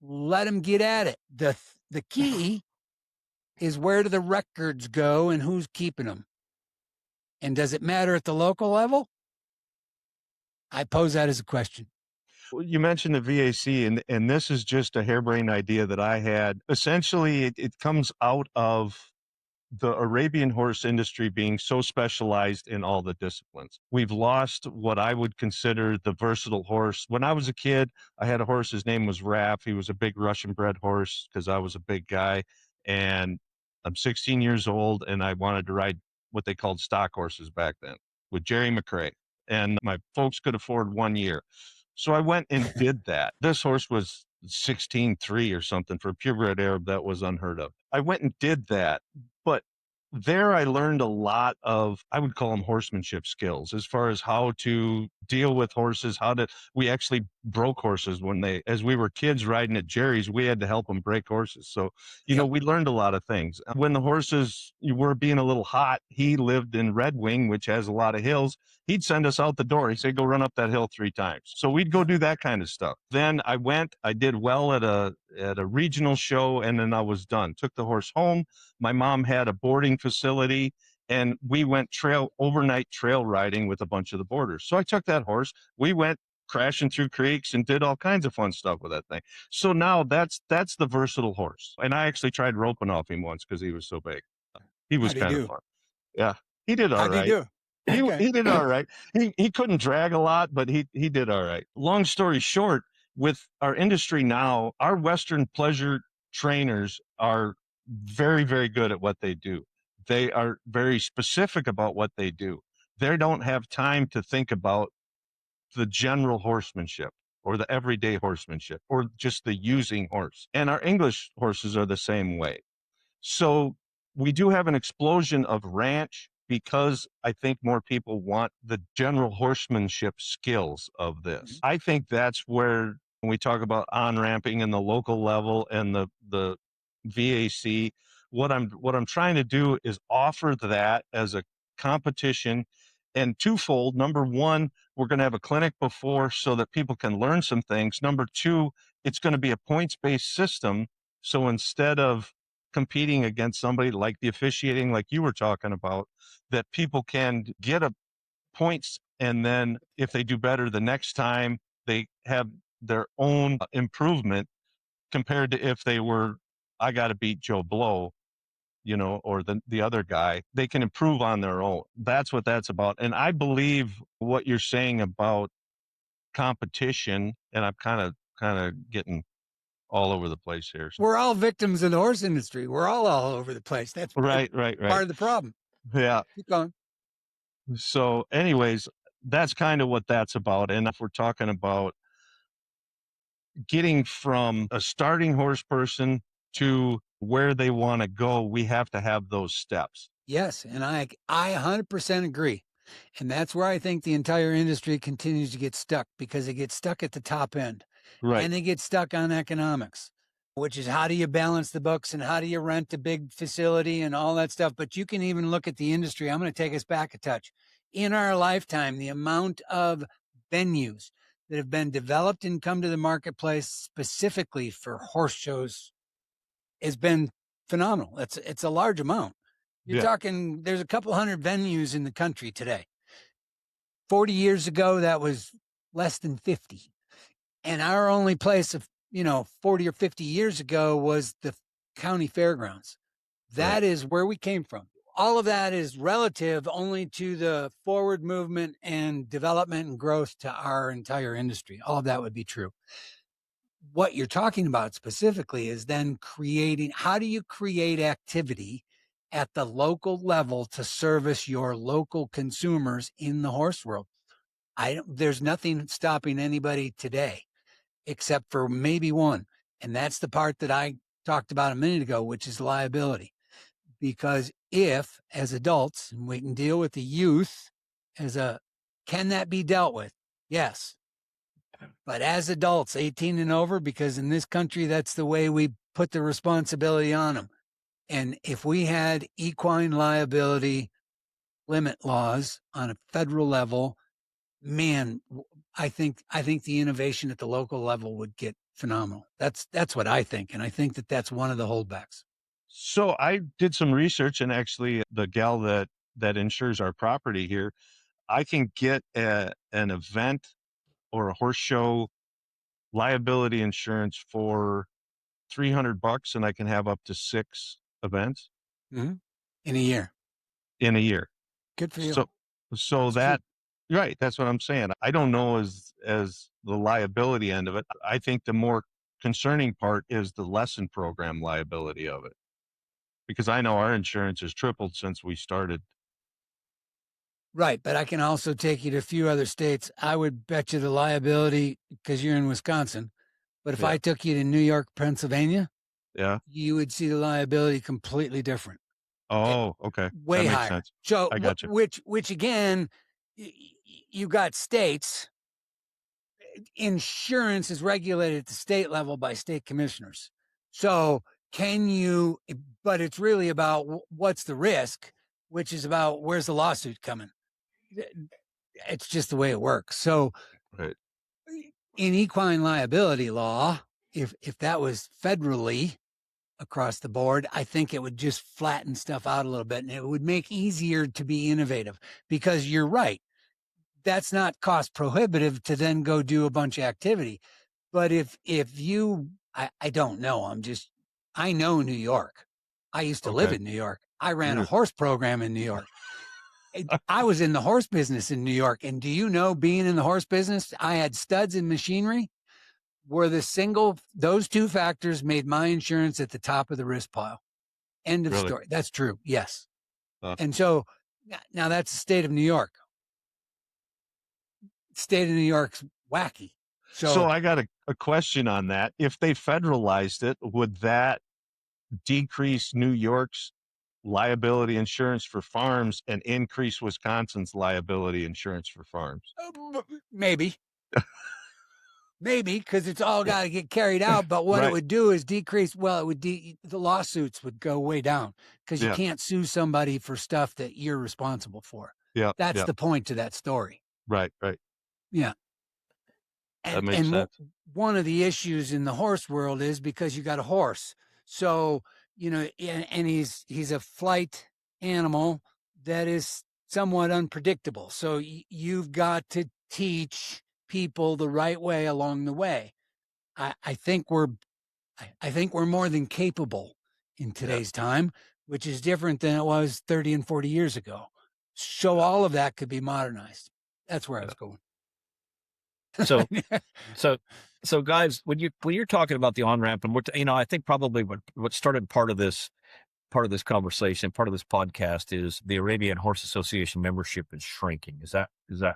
Speaker 2: Let them get at it. The key is, where do the records go and who's keeping them? And does it matter at the local level? I pose that as a question.
Speaker 4: You mentioned the VAC, and this is just a harebrained idea that I had. Essentially, it comes out of the Arabian horse industry being so specialized in all the disciplines. We've lost what I would consider the versatile horse. When I was a kid, I had a horse, his name was Raph. He was a big Russian bred horse because I was a big guy. And I'm 16 years old, and I wanted to ride what they called stock horses back then with Jerry McRae. And my folks could afford 1 year. So I went and did that. This horse was 16.3 or something. For a purebred Arab, that was unheard of. I went and did that. But there I learned a lot of, I would call them horsemanship skills, as far as how to deal with horses, we actually broke horses as we were kids riding at Jerry's, we had to help them break horses. So, we learned a lot of things. When the horses were being a little hot, he lived in Red Wing, which has a lot of hills. He'd send us out the door. He'd say, go run up that hill 3 times. So we'd go do that kind of stuff. Then I did well at a regional show, and then I was done. Took the horse home. My mom had a boarding facility, and we went overnight trail riding with a bunch of the boarders. So I took that horse. We went crashing through creeks and did all kinds of fun stuff with that thing. So now that's the versatile horse. And I actually tried roping off him once because he was so big. He was kind of fun. Yeah, he did all right.
Speaker 2: How'd he do?
Speaker 4: He did all right. He couldn't drag a lot, but he did all right. Long story short, with our industry now, our Western pleasure trainers are very, very good at what they do. They are very specific about what they do. They don't have time to think about the general horsemanship or the everyday horsemanship or just the using horse. And our English horses are the same way. So we do have an explosion of ranch because I think more people want the general horsemanship skills of this. I think that's where, when we talk about on-ramping in the local level and the VAC, what I'm trying to do is offer that as a competition, and twofold. Number one, we're going to have a clinic before so that people can learn some things. Number two, it's going to be a points-based system. So instead of competing against somebody like the officiating, like you were talking about, that people can get a points, and then if they do better the next time, they have their own improvement compared to if they were, I got to beat Joe Blow, or the other guy. They can improve on their own. That's what that's about. And I believe what you're saying about competition, and I'm kind of getting all over the place here.
Speaker 2: We're all victims of the horse industry. We're all over the place. That's
Speaker 4: right.
Speaker 2: Part of the problem.
Speaker 4: Yeah.
Speaker 2: Keep going.
Speaker 4: So anyways, that's kind of what that's about. And if we're talking about getting from a starting horse person to where they want to go, we have to have those steps.
Speaker 2: Yes, and I 100% agree. And that's where I think the entire industry continues to get stuck, because it gets stuck at the top end.
Speaker 4: Right.
Speaker 2: And they get stuck on economics. which is how do you balance the books and how do you rent a big facility and all that stuff. But you can even look at the industry. I'm going to take us back a touch. In our lifetime, the amount of venues that have been developed and come to the marketplace specifically for horse shows has been phenomenal. It's a large amount. You're talking, there's a couple hundred venues in the country today. 40 years ago, that was less than 50. And our only place of 40 or 50 years ago was the county fairgrounds. That is where we came from. All of that is relative only to the forward movement and development and growth to our entire industry. All of that would be true. What you're talking about specifically is then how do you create activity at the local level to service your local consumers in the horse world? There's nothing stopping anybody today except for maybe one. And that's the part that I talked about a minute ago, which is liability. Because if, as adults, and we can deal with the youth can that be dealt with? Yes. But as adults, 18 and over, because in this country, that's the way we put the responsibility on them. And if we had equine liability limit laws on a federal level, man, I think the innovation at the local level would get phenomenal. That's what I think. And I think that's one of the holdbacks.
Speaker 4: So I did some research, and actually the gal that insures our property here, I can get an event or a horse show liability insurance for $300, and I can have up to 6 events
Speaker 2: in a year. Good for you.
Speaker 4: So that right, that's what I'm saying. I don't know as the liability end of it. I think the more concerning part is the lesson program liability of it, because I know our insurance has tripled since we started.
Speaker 2: Right, but I can also take you to a few other states. I would bet you the liability, because you're in Wisconsin, but if I took you to New York, Pennsylvania, you would see the liability completely different.
Speaker 4: Oh, okay.
Speaker 2: Way
Speaker 4: that makes
Speaker 2: higher.
Speaker 4: Sense.
Speaker 2: So,
Speaker 4: I got you.
Speaker 2: Which again, you got states. Insurance is regulated at the state level by state commissioners. So but it's really about what's the risk, which is about where's the lawsuit coming. It's just the way it works. So in equine liability law, if that was federally across the board, I think it would just flatten stuff out a little bit, and it would make easier to be innovative, because you're right. That's not cost prohibitive to then go do a bunch of activity. But if you, I don't know, I know New York. I used to live in New York. I ran a horse program in New York. I was in the horse business in New York. And do you know, being in the horse business, I had studs and machinery were those two factors made my insurance at the top of the risk pile. End of story. That's true. Yes. And so now that's the state of New York. State of New York's wacky.
Speaker 4: So I got a question on that. If they federalized it, would that decrease New York's liability insurance for farms and increase Wisconsin's liability insurance for farms?
Speaker 2: Maybe. Maybe, because it's all got to get carried out. But what it would do is decrease. Well, the lawsuits would go way down, because you can't sue somebody for stuff that you're responsible for. Yeah, that's the point to that story. Right. Yeah.
Speaker 4: That makes sense.
Speaker 2: One of the issues in the horse world is because you got a horse. So, and he's a flight animal that is somewhat unpredictable. So you've got to teach people the right way along the way. I think we're more than capable in today's time, which is different than it was 30 and 40 years ago. So all of that could be modernized. That's where I was going.
Speaker 3: So guys, when you're talking about the on-ramp, and I think probably what started part of this conversation, part of this podcast, is the Arabian Horse Association membership is shrinking. Is that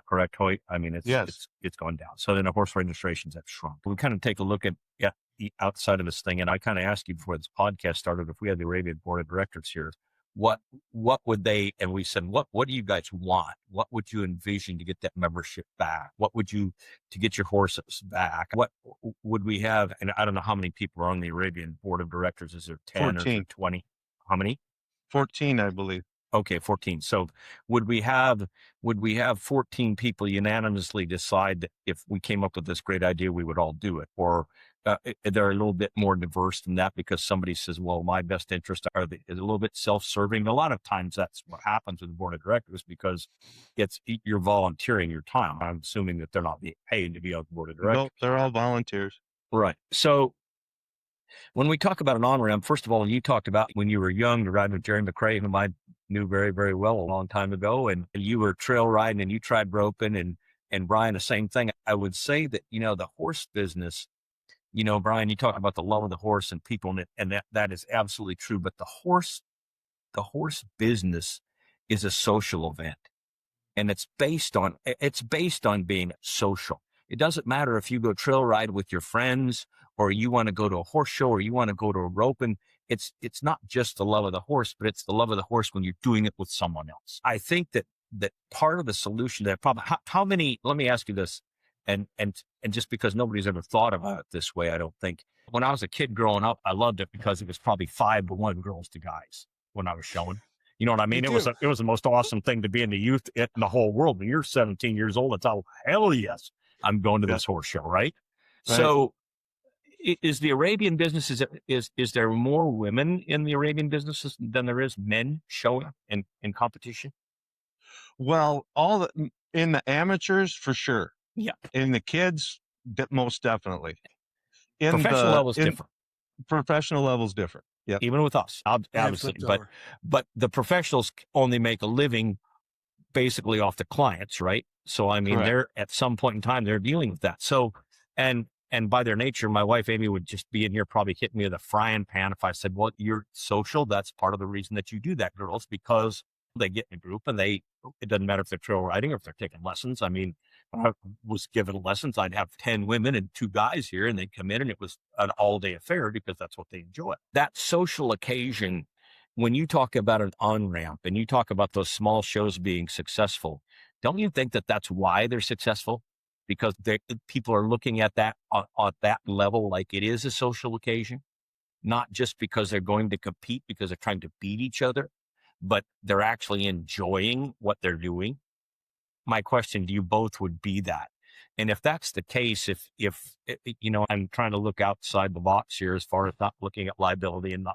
Speaker 3: correct, Hoyt? I mean, it's gone down. So then the horse registrations have shrunk. We kind of take a look at the outside of this thing, and I kind of asked you before this podcast started, if we had the Arabian board of directors here, what would they, and we said, what do you guys want? What would you envision to get that membership back? What would you, to get your horses back? What would we have? And I don't know how many people are on the Arabian board of directors. Is there 10 or is there 20? How many?
Speaker 4: 14, I believe.
Speaker 3: Okay, 14. So would we have 14 people unanimously decide that if we came up with this great idea, we would all do it? Or they're a little bit more diverse than that because somebody says, well, my best interest is a little bit self-serving. A lot of times that's what happens with the board of directors because you're volunteering your time. I'm assuming that they're not being paid to be on the board of directors.
Speaker 4: No, they're all volunteers.
Speaker 3: Right. So when we talk about an on-ramp, first of all, you talked about when you were young, riding with Jerry McRae, whom I knew very, very well a long time ago, and you were trail riding and you tried roping, and Brian, the same thing. I would say that, the horse business, Brian, you talk about the love of the horse and people, and that is absolutely true. But the horse business is a social event, and it's based on being social. It doesn't matter if you go trail ride with your friends or you want to go to a horse show or you want to go to a roping. It's not just the love of the horse, but it's the love of the horse when you're doing it with someone else. I think that part of the solution to that problem, how many, let me ask you this, and just because nobody's ever thought about it this way, I don't think. When I was a kid growing up, I loved it because it was probably 5-1 girls to guys when I was showing. You know what I mean? It was the most awesome thing to be in the youth in the whole world. When you're 17 years old, it's all, hell yes, I'm going to this horse show, right? So is the Arabian business, is there more women in the Arabian businesses than there is men showing in competition?
Speaker 4: Well, in the amateurs, for sure.
Speaker 3: Yeah.
Speaker 4: In the kids, most definitely.
Speaker 3: Professional level is different.
Speaker 4: Professional level's different. Yeah.
Speaker 3: Even with us, obviously. But the professionals only make a living basically off the clients, right? So, I mean, they're at some point in time, they're dealing with that. So, and by their nature, my wife, Amy, would just be in here probably hitting me with a frying pan if I said, well, you're social. That's part of the reason that you do that, girls, because they get in a group and it doesn't matter if they're trail riding or if they're taking lessons. I mean, I was given lessons. I'd have 10 women and 2 guys here, and they'd come in and it was an all-day affair because that's what they enjoy. That social occasion, when you talk about an on-ramp and you talk about those small shows being successful, don't you think that that's why they're successful? Because people are looking at that at that level like it is a social occasion, not just because they're going to compete because they're trying to beat each other, but they're actually enjoying what they're doing. My question to you both would be that. And if that's the case, if I'm trying to look outside the box here as far as not looking at liability, and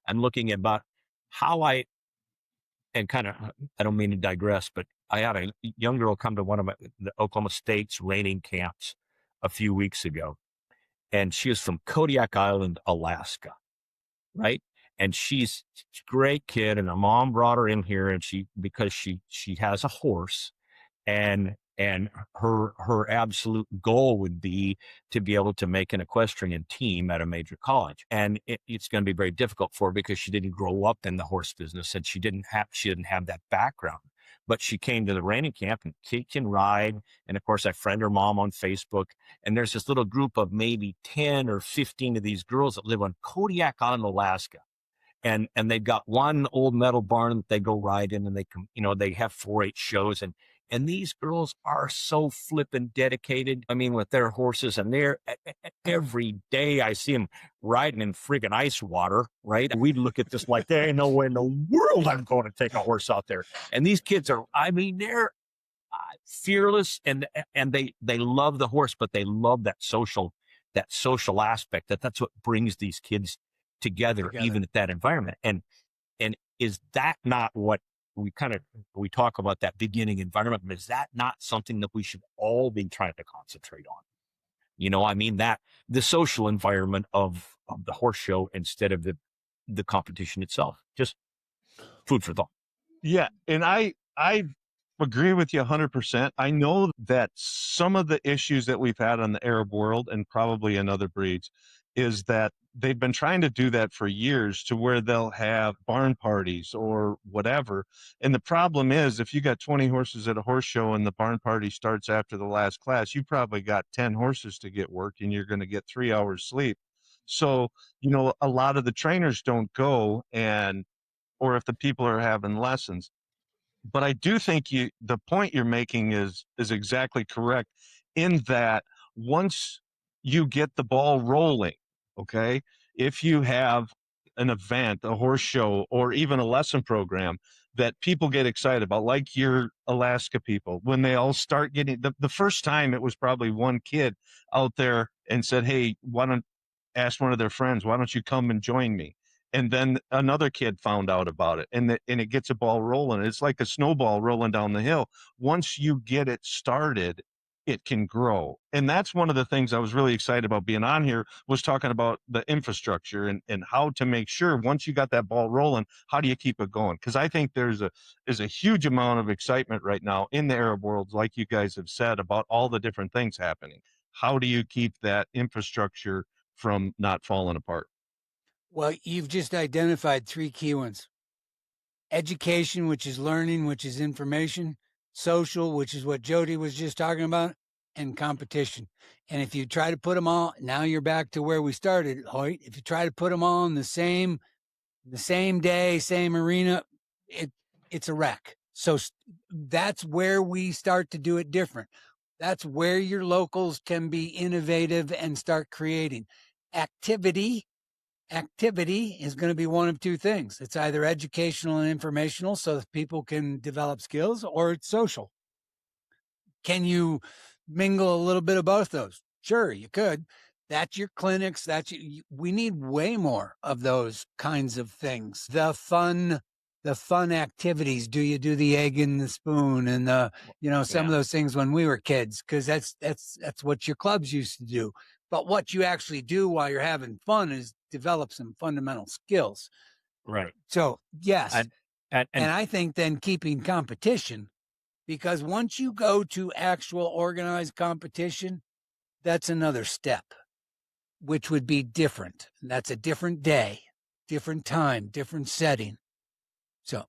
Speaker 3: I'm looking at about how I don't mean to digress, but I had a young girl come to one of the Oklahoma State's reining camps a few weeks ago, and she is from Kodiak Island, Alaska, right? And she's a great kid, and her mom brought her in here, and because she has a horse, and her absolute goal would be to be able to make an equestrian team at a major college. And it's going to be very difficult for her because she didn't grow up in the horse business and she didn't have that background. But she came to the reining camp and she can ride. And of course, I friend her mom on Facebook. And there's this little group of maybe 10 or 15 of these girls that live on Kodiak Island, Alaska. And they've got one old metal barn that they go ride in, and they have 4-H shows, and these girls are so flippin' dedicated. I mean, with their horses, and they're every day I see them riding in friggin' ice water, right? We'd look at this like, there ain't no way in the world I'm going to take a horse out there. And these kids are, I mean, they're fearless, and they love the horse, but they love that social aspect. That's what brings these kids together, even at that environment. And is that not what we talk about, that beginning environment? Is that not something that we should all be trying to concentrate on? I mean, that the social environment of the horse show instead of the competition itself. Just food for thought.
Speaker 4: Yeah. And I agree with you 100%. I know that some of the issues that we've had on the Arab world, and probably in other breeds, is that they've been trying to do that for years, to where they'll have barn parties or whatever. And the problem is, if you got 20 horses at a horse show and the barn party starts after the last class, you probably got 10 horses to get worked, and you're going to get 3 hours sleep. So, a lot of the trainers don't go and or if the people are having lessons. But I do think the point you're making is exactly correct, in that once you get the ball rolling, okay, if you have an event, a horse show, or even a lesson program that people get excited about, like your Alaska people, when they all start getting the first time, it was probably one kid out there and said, hey, why don't ask one of their friends, why don't you come and join me? And then another kid found out about it, and it gets a ball rolling. It's like a snowball rolling down the hill. Once you get it started, it can grow. And that's one of the things I was really excited about being on here, was talking about the infrastructure and how to make sure once you got that ball rolling, how do you keep it going? Because I think there's a huge amount of excitement right now in the Arab world, like you guys have said, about all the different things happening. How do you keep that infrastructure from not falling apart?
Speaker 2: Well, you've just identified three key ones: education, which is learning, which is information; social, which is what Jody was just talking about; and competition. And if you try to put them all, now you're back to where we started, Hoyt. If you try to put them all in the same day, same arena, it's a wreck. So that's where we start to do it different. That's where your locals can be innovative and start creating activity. Activity is going to be one of two things. It's either educational and informational so that people can develop skills, or it's social. Can you mingle a little bit of both those? Sure, you could. That's your clinics. We need way more of those kinds of things. The fun activities. Do you do the egg in the spoon and some of those things when we were kids? Because that's what your clubs used to do. But what you actually do while you're having fun is develop some fundamental skills.
Speaker 3: Right.
Speaker 2: So yes,
Speaker 3: and
Speaker 2: I think then keeping competition, because once you go to actual organized competition, that's another step, which would be different. And that's a different day, different time, different setting. So,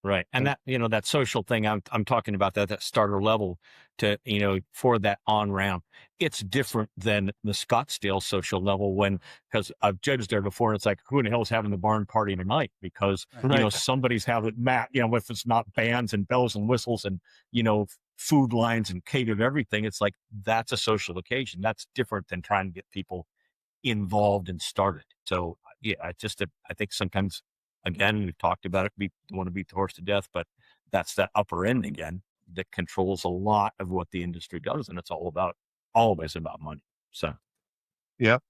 Speaker 3: right. And that, that social thing, I'm talking about that starter level to, for that on ramp. It's different than the Scottsdale social level because I've judged there before, and it's like, who in the hell is having the barn party tonight? Because, somebody's having if it's not bands and bells and whistles and, food lines and catered everything, it's like, that's a social occasion. That's different than trying to get people involved and started. So yeah, I think sometimes, again, we've talked about it, we want to beat the horse to death, but that's that upper end again that controls a lot of what the industry does, and it's always about money. So
Speaker 4: yep.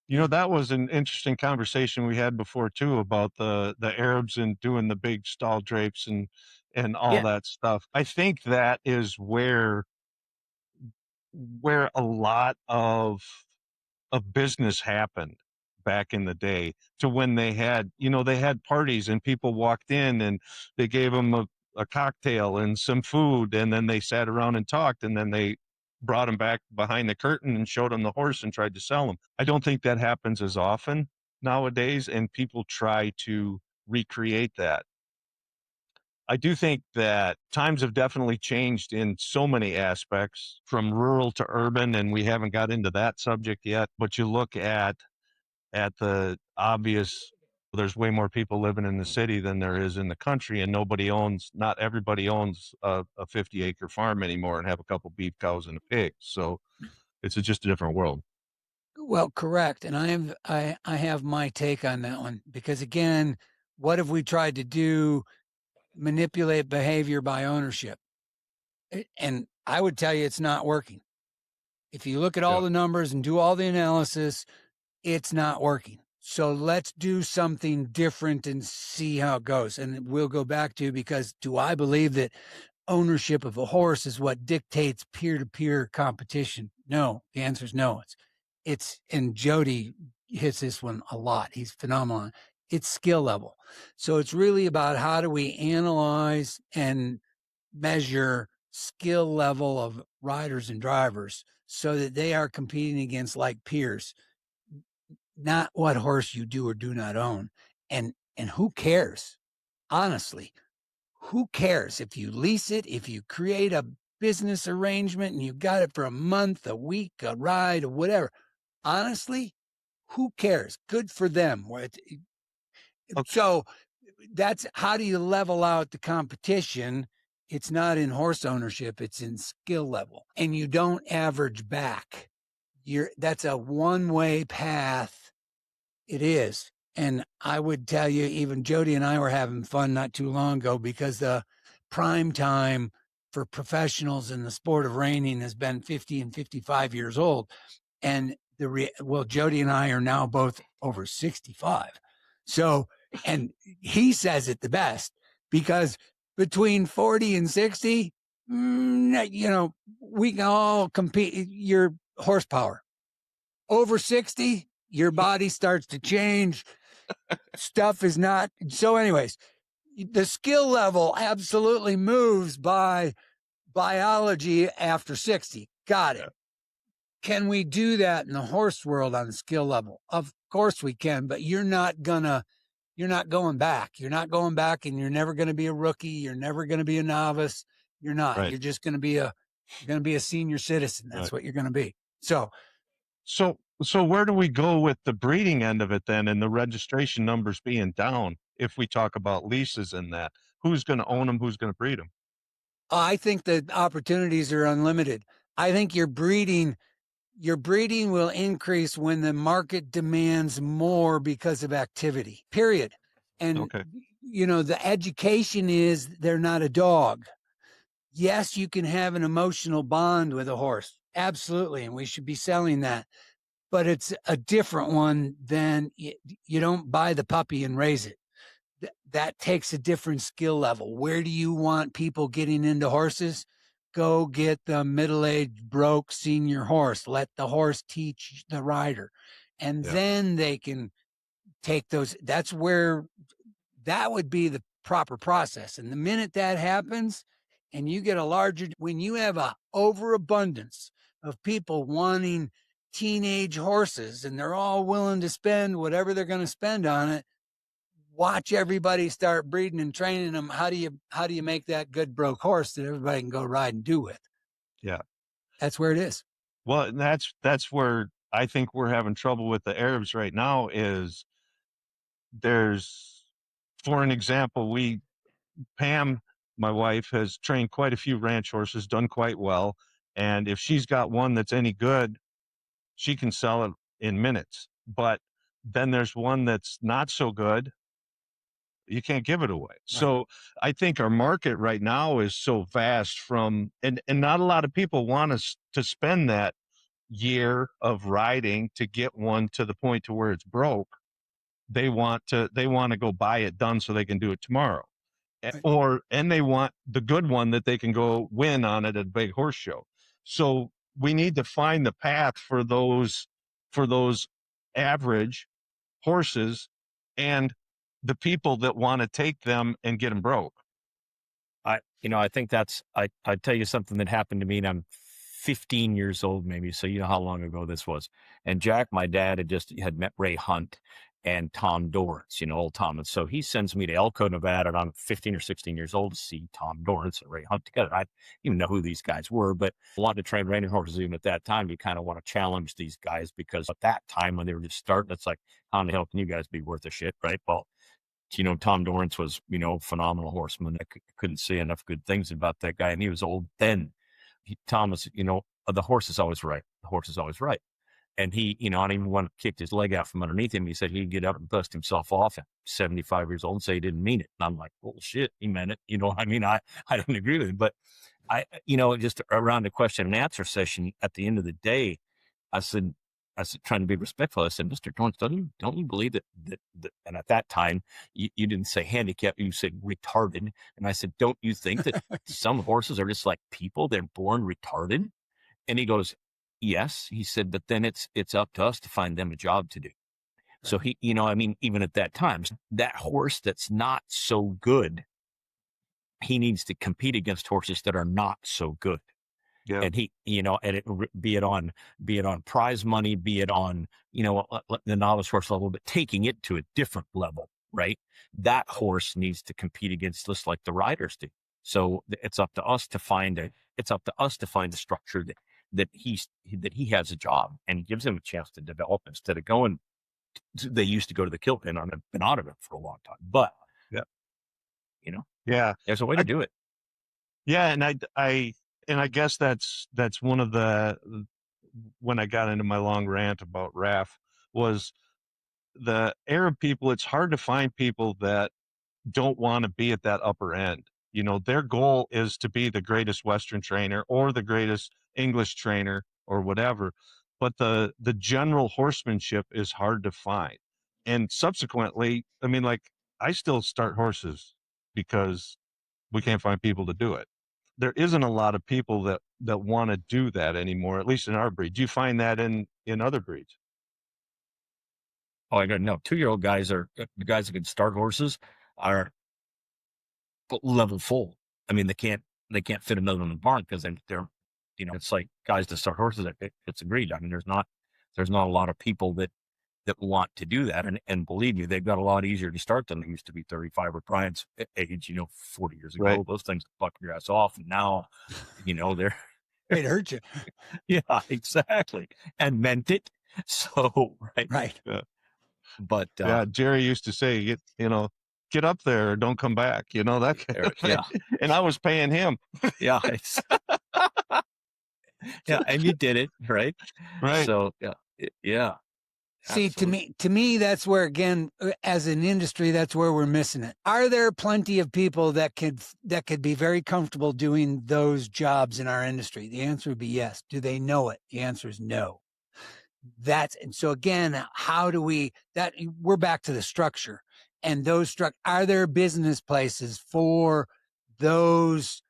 Speaker 4: That was an interesting conversation we had before too, about the Arabs and doing the big stall drapes and all that stuff. I think that is where a lot of business happened back in the day, to when they had parties and people walked in and they gave them a cocktail and some food, and then they sat around and talked, and then they brought them back behind the curtain and showed them the horse and tried to sell them. I don't think that happens as often nowadays, and people try to recreate that. I do think that times have definitely changed in so many aspects, from rural to urban, and we haven't got into that subject yet. But you look at the obvious, there's way more people living in the city than there is in the country, and not everybody owns a 50-acre farm anymore and have a couple beef cows and a pig. So it's just a different world.
Speaker 2: well, correct. And I have my take on that one, because again, what have we tried to do? Manipulate behavior by ownership. And I would tell you it's not working. If you look at all the numbers and do all the analysis, it's not working. So let's do something different and see how it goes. And we'll go back to, because do I believe that ownership of a horse is what dictates peer-to-peer competition? No, the answer is no. And Jody hits this one a lot. He's phenomenal. It's skill level. So it's really about how do we analyze and measure skill level of riders and drivers so that they are competing against like peers, not what horse you do or do not own. And who cares? Honestly, who cares if you lease it, if you create a business arrangement and you got it for a month, a week, a ride, or whatever? Honestly, who cares? Good for them.
Speaker 4: Okay.
Speaker 2: So that's how do you level out the competition? It's not in horse ownership, it's in skill level. And you don't average back. That's a one-way path. It is. And I would tell you, even Jody and I were having fun not too long ago because the prime time for professionals in the sport of reining has been 50 and 55 years old. And Jody and I are now both over 65. So, and he says it the best because between 40 and 60, we can all compete your horsepower. Over 60, your body starts to change. Stuff is not. So anyways, the skill level absolutely moves by biology after 60. Got it. Can we do that in the horse world on the skill level? Of course we can, but you're not going back. You're not going back, and you're never going to be a rookie. You're never going to be a novice. You're not.
Speaker 4: Right.
Speaker 2: You're just going to be a senior citizen. That's what you're going to be. So
Speaker 4: where do we go with the breeding end of it then, and the registration numbers being down? If we talk about leases and that, who's going to own them? Who's going to breed them?
Speaker 2: I think the opportunities are unlimited. I think your breeding will increase when the market demands more because of activity, period. And,
Speaker 4: Okay.
Speaker 2: The education is they're not a dog. Yes, you can have an emotional bond with a horse. Absolutely. And we should be selling that. But it's a different one than you don't buy the puppy and raise it. That takes a different skill level. Where do you want people getting into horses? Go get the middle-aged, broke senior horse. Let the horse teach the rider. And then they can take those. That's where that would be the proper process. And the minute that happens and you get when you have a overabundance of people wanting teenage horses and they're all willing to spend whatever they're going to spend on it, watch everybody start breeding and training them. How do you make that good broke horse that everybody can go ride and do with?
Speaker 4: Yeah.
Speaker 2: That's where it is.
Speaker 4: Well, that's where I think we're having trouble with the Arabs right now is for an example, Pam, my wife, has trained quite a few ranch horses, done quite well. And if she's got one that's any good, she can sell it in minutes. But then there's one that's not so good, you can't give it away. Right. So I think our market right now is so vast and not a lot of people want us to spend that year of riding to get one to the point to where it's broke. They want to go buy it done so they can do it tomorrow. Right. And they want the good one that they can go win on at a big horse show. So we need to find the path for those average horses and the people that want to take them and get them broke.
Speaker 3: I think I tell you something that happened to me, and I'm 15 years old, maybe. So you know how long ago this was. And Jack, my dad, had met Ray Hunt and Tom Dorrance, old Tom. And so he sends me to Elko, Nevada, and I'm 15 or 16 years old to see Tom Dorrance and Ray Hunt together. I didn't even know who these guys were, but a lot of trained reining horses, even at that time, you kind of want to challenge these guys because at that time when they were just starting, it's like, how in the hell can you guys be worth a shit, right? Well, Tom Dorrance was, phenomenal horseman. I couldn't say enough good things about that guy. And he was old then. Thomas, the horse is always right. The horse is always right. And he, I don't even want to kick his leg out from underneath him. He said he'd get up and dust himself off at 75 years old and say he didn't mean it. And I'm like, bullshit, he meant it. I don't agree with him. But just around the question and answer session at the end of the day, I said, trying to be respectful, I said, Mr. Dorrance, don't you believe that, and at that time, you didn't say handicap, you said retarded. And I said, don't you think that some horses are just like people? They're born retarded? And he goes, yes. He said, but then it's up to us to find them a job to do. Right. So he, even at that time, that horse that's not so good, he needs to compete against horses that are not so good. Yeah. And he, and be it on prize money, be it on, the novice horse level, but taking it to a different level, right? That horse needs to compete against just like the riders do. So it's up to us to find a structure that he has a job and gives him a chance to develop instead of going they used to go to the kill pen. I've been out of it for a long time, but
Speaker 4: Yeah.
Speaker 3: yeah, there's a way to do it.
Speaker 4: Yeah. And I guess that's one of when I got into my long rant about RAF was the Arab people. It's hard to find people that don't want to be at that upper end. Their goal is to be the greatest Western trainer or the greatest English trainer or whatever. But the general horsemanship is hard to find. And subsequently, I mean, like, I still start horses because we can't find people to do it. There isn't a lot of people that want to do that anymore, at least in our breed. Do you find that in other breeds?
Speaker 3: Oh, I don't know. 2-year-old guys the guys that can start horses are level full. I mean, they can't fit another in the barn because they're, it's like guys that start horses. It's agreed. I mean, there's not a lot of people that want to do that. And believe me, they've got a lot easier to start than they used to be 35 or Brian's age, 40 years ago.
Speaker 4: Right.
Speaker 3: Those things buck your ass off. And now, they're,
Speaker 2: They'd hurt you.
Speaker 3: yeah, exactly. And meant it. So, right.
Speaker 2: Right.
Speaker 4: Yeah.
Speaker 3: But,
Speaker 4: yeah, Jerry used to say, get up there or don't come back, that kind of thing.
Speaker 3: Yeah.
Speaker 4: And I was paying him.
Speaker 3: Yeah. Yeah. And you did it. Right.
Speaker 4: Right.
Speaker 3: So, yeah.
Speaker 2: See,
Speaker 3: Absolutely.
Speaker 2: to me, that's where, again, as an industry, that's where we're missing it. Are there plenty of people that could be very comfortable doing those jobs in our industry? The answer would be yes. Do they know it? The answer is no. And so again, how do we're back to the structure, and are there business places for those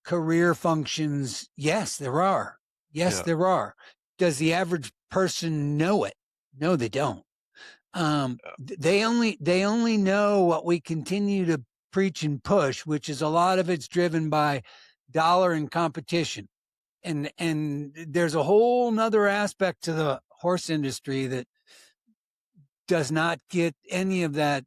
Speaker 2: career functions? Yes, there are. Yes,
Speaker 4: Yeah.
Speaker 2: there are. Does the average person know it? No, they don't. They only know what we continue to preach and push, which is a lot of it's driven by dollar and competition. And there's a whole nother aspect to the horse industry that does not get any of that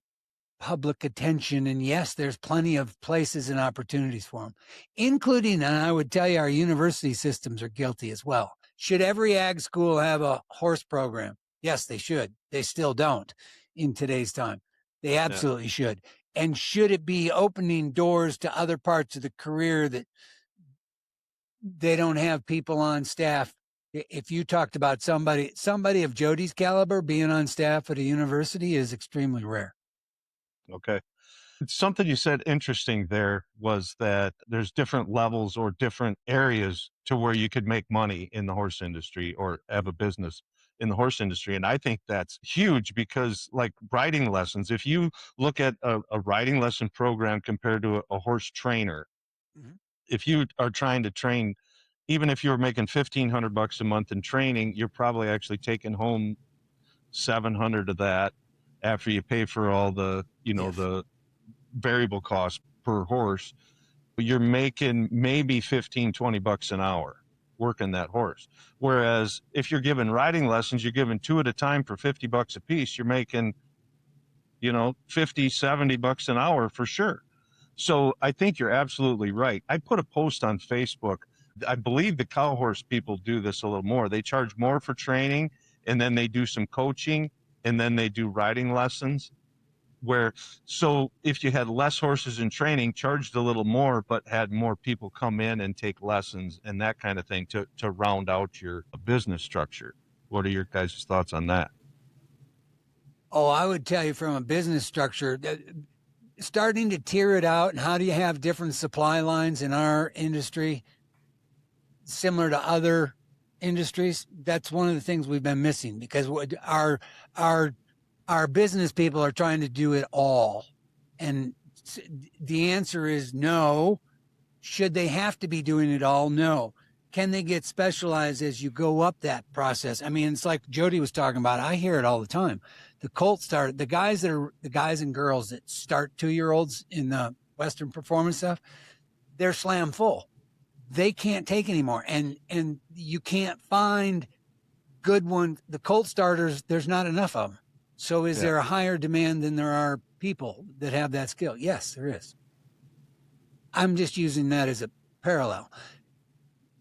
Speaker 2: public attention. And yes, there's plenty of places and opportunities for them, including, and I would tell you, our university systems are guilty as well. Should every ag school have a horse program? Yes, they should. They still don't in today's time. They absolutely should. And should it be opening doors to other parts of the career that they don't have people on staff? If you talked about somebody of Jody's caliber being on staff at a university is extremely rare.
Speaker 4: Okay. Something you said interesting there was that there's different levels or different areas to where you could make money in the horse industry or have a business in the horse industry. And I think that's huge because, like, riding lessons, if you look at a riding lesson program compared to a horse trainer, if you are trying to train, even if you're making $1,500 a month in training, you're probably actually taking home 700 of that after you pay for all the, the variable costs per horse. You're making maybe $15-20 an hour working that horse. Whereas if you're giving riding lessons, you're giving 2 at a time for $50 a piece. You're making, $50-70 an hour for sure. So I think you're absolutely right. I put a post on Facebook. I believe the cow horse people do this a little more. They charge more for training, and then they do some coaching, and then they do riding lessons. So if you had less horses in training, charged a little more, but had more people come in and take lessons and that kind of thing to round out your business structure. What are your guys' thoughts on that?
Speaker 2: Oh, I would tell you from a business structure, starting to tier it out, and how do you have different supply lines in our industry similar to other industries? That's one of the things we've been missing, because our business people are trying to do it all. And the answer is no. Should they have to be doing it all? No. Can they get specialized as you go up that process? I mean, it's like Jody was talking about. I hear it all the time. The guys and girls that start 2-year-olds in the Western performance stuff, they're slam full. They can't take anymore. And you can't find good ones. The colt starters, there's not enough of them. So is there a higher demand than there are people that have that skill? Yes, there is. I'm just using that as a parallel.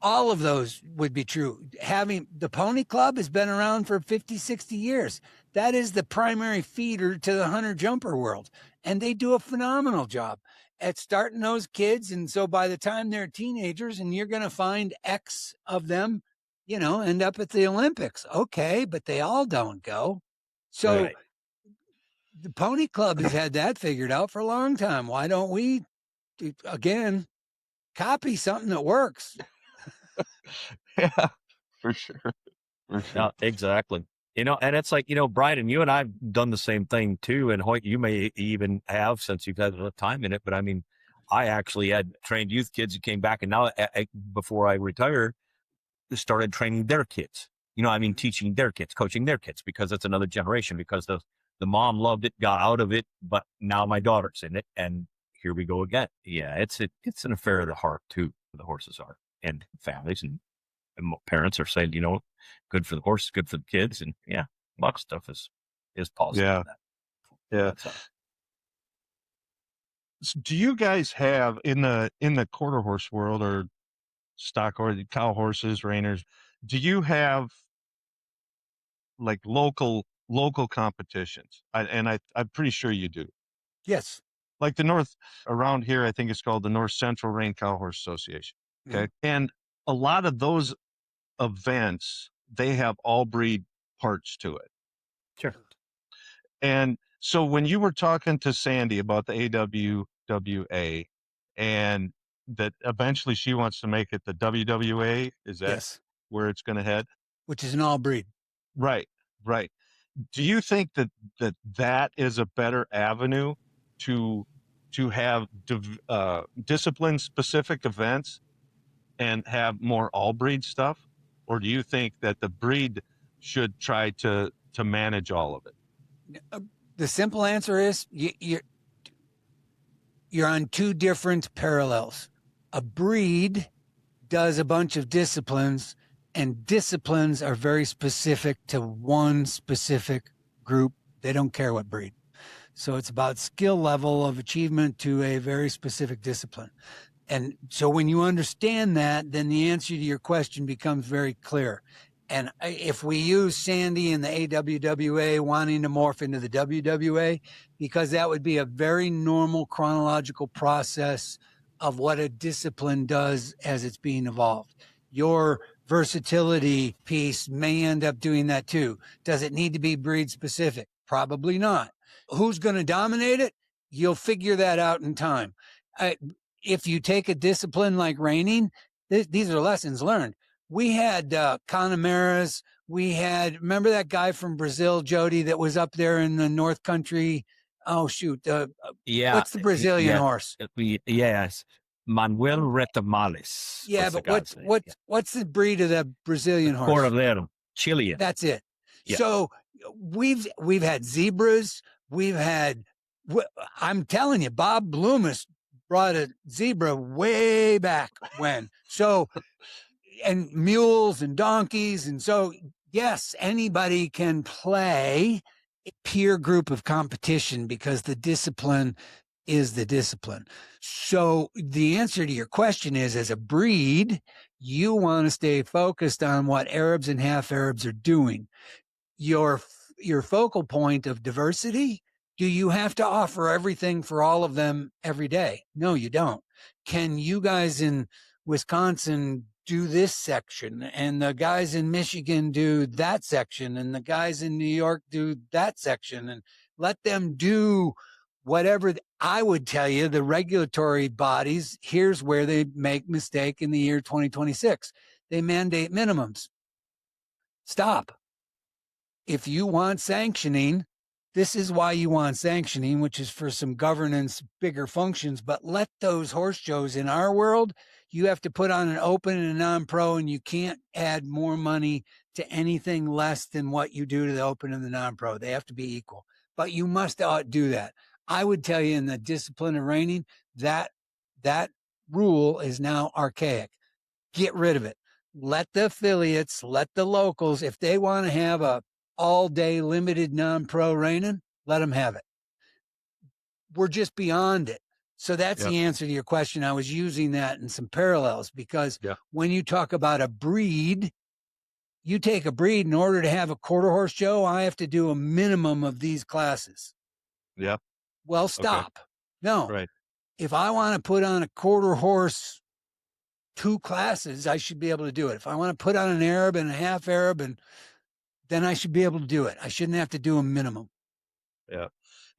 Speaker 2: all of those would be true. Having the Pony Club has been around for 50, 60 years. That is the primary feeder to the hunter jumper world. And they do a phenomenal job at starting those kids. And so by the time they're teenagers, and you're going to find X of them, end up at the Olympics. Okay, but they all don't go. So
Speaker 3: Right.
Speaker 2: the Pony Club has had that figured out for a long time. Why don't we, again, copy something that works?
Speaker 4: Yeah, for sure. For sure.
Speaker 3: Yeah, exactly. And it's like, Brian, and you and I've done the same thing too. And Hoyt, you may even have, since you've had enough time in it. But I mean, I actually had trained youth kids who came back, and now before I retired, started training their kids. Teaching their kids, coaching their kids, because it's another generation, because the mom loved it, got out of it, but now my daughter's in it. And here we go again. Yeah, it's an affair of the heart too. The horses are, and families and parents are saying, good for the horse, good for the kids. And yeah, a lot of stuff is positive.
Speaker 4: Yeah.
Speaker 3: In that.
Speaker 4: Yeah. So do you guys have in the quarter horse world, or stock or the cow horses, reiners, do you have like local competitions? I'm pretty sure you do.
Speaker 2: Yes.
Speaker 4: Like the North around here, I think it's called the North Central Rein Cow Horse Association. Okay.
Speaker 2: Mm-hmm.
Speaker 4: And a lot of those events, they have all breed parts to it.
Speaker 3: Sure.
Speaker 4: And so when you were talking to Sandy about the AWWA, and that eventually she wants to make it the WWA, is that
Speaker 2: Yes.
Speaker 4: where it's going to head?
Speaker 2: Which is an all breed.
Speaker 4: Right. Do you think that is a better avenue to have discipline specific events and have more all breed stuff? Or do you think that the breed should try to manage all of it?
Speaker 2: The simple answer is you're on two different parallels. A breed does a bunch of disciplines, and disciplines are very specific to one specific group. They don't care what breed. So it's about skill level of achievement to a very specific discipline. And so when you understand that, then the answer to your question becomes very clear. And if we use Sandy and the AWWA wanting to morph into the WWA, because that would be a very normal chronological process of what a discipline does as it's being evolved. Your versatility piece may end up doing that too. Does it need to be breed specific? Probably not. Who's going to dominate it? You'll figure that out in time. If you take a discipline like reining, these are lessons learned. We had Canameras. Remember that guy from Brazil, Jody, that was up there in the North Country? Oh, shoot.
Speaker 3: Yeah.
Speaker 2: What's the Brazilian horse?
Speaker 3: Yes. Manuel Retamales.
Speaker 2: Yeah, but what's the breed of that Brazilian horse?
Speaker 3: Cordero, Chilean.
Speaker 2: That's it.
Speaker 3: Yeah.
Speaker 2: So we've had zebras. I'm telling you, Bob Loomis brought a zebra way back when. So, and mules and donkeys. And so, yes, anybody can play a peer group of competition because the discipline is the discipline. So the answer to your question is, as a breed, you want to stay focused on what Arabs and half Arabs are doing. Your focal point of diversity, do you have to offer everything for all of them every day? No, you don't. Can you guys in Wisconsin do this section, and the guys in Michigan do that section, and the guys in New York do that section, and let them do whatever? I would tell you, the regulatory bodies, here's where they make mistake in the year 2026. They mandate minimums. Stop. If you want sanctioning, this is why you want sanctioning, which is for some governance, bigger functions. But let those horse shows in our world, you have to put on an open and a non-pro, and you can't add more money to anything less than what you do to the open and the non-pro. They have to be equal. But you must do that. I would tell you, in the discipline of reining, that rule is now archaic. Get rid of it. Let the affiliates, let the locals, if they want to have a all-day limited non-pro reining, let them have it. We're just beyond it. So that's the answer to your question. I was using that in some parallels because when you talk about a breed, you take a breed in order to have a quarter horse show, I have to do a minimum of these classes.
Speaker 4: Yeah.
Speaker 2: Well, stop. No.
Speaker 4: Right.
Speaker 2: If I want to put on a quarter horse 2 classes, I should be able to do it. If I want to put on an Arab and a half Arab, and then I should be able to do it. I shouldn't have to do a minimum.
Speaker 4: Yeah.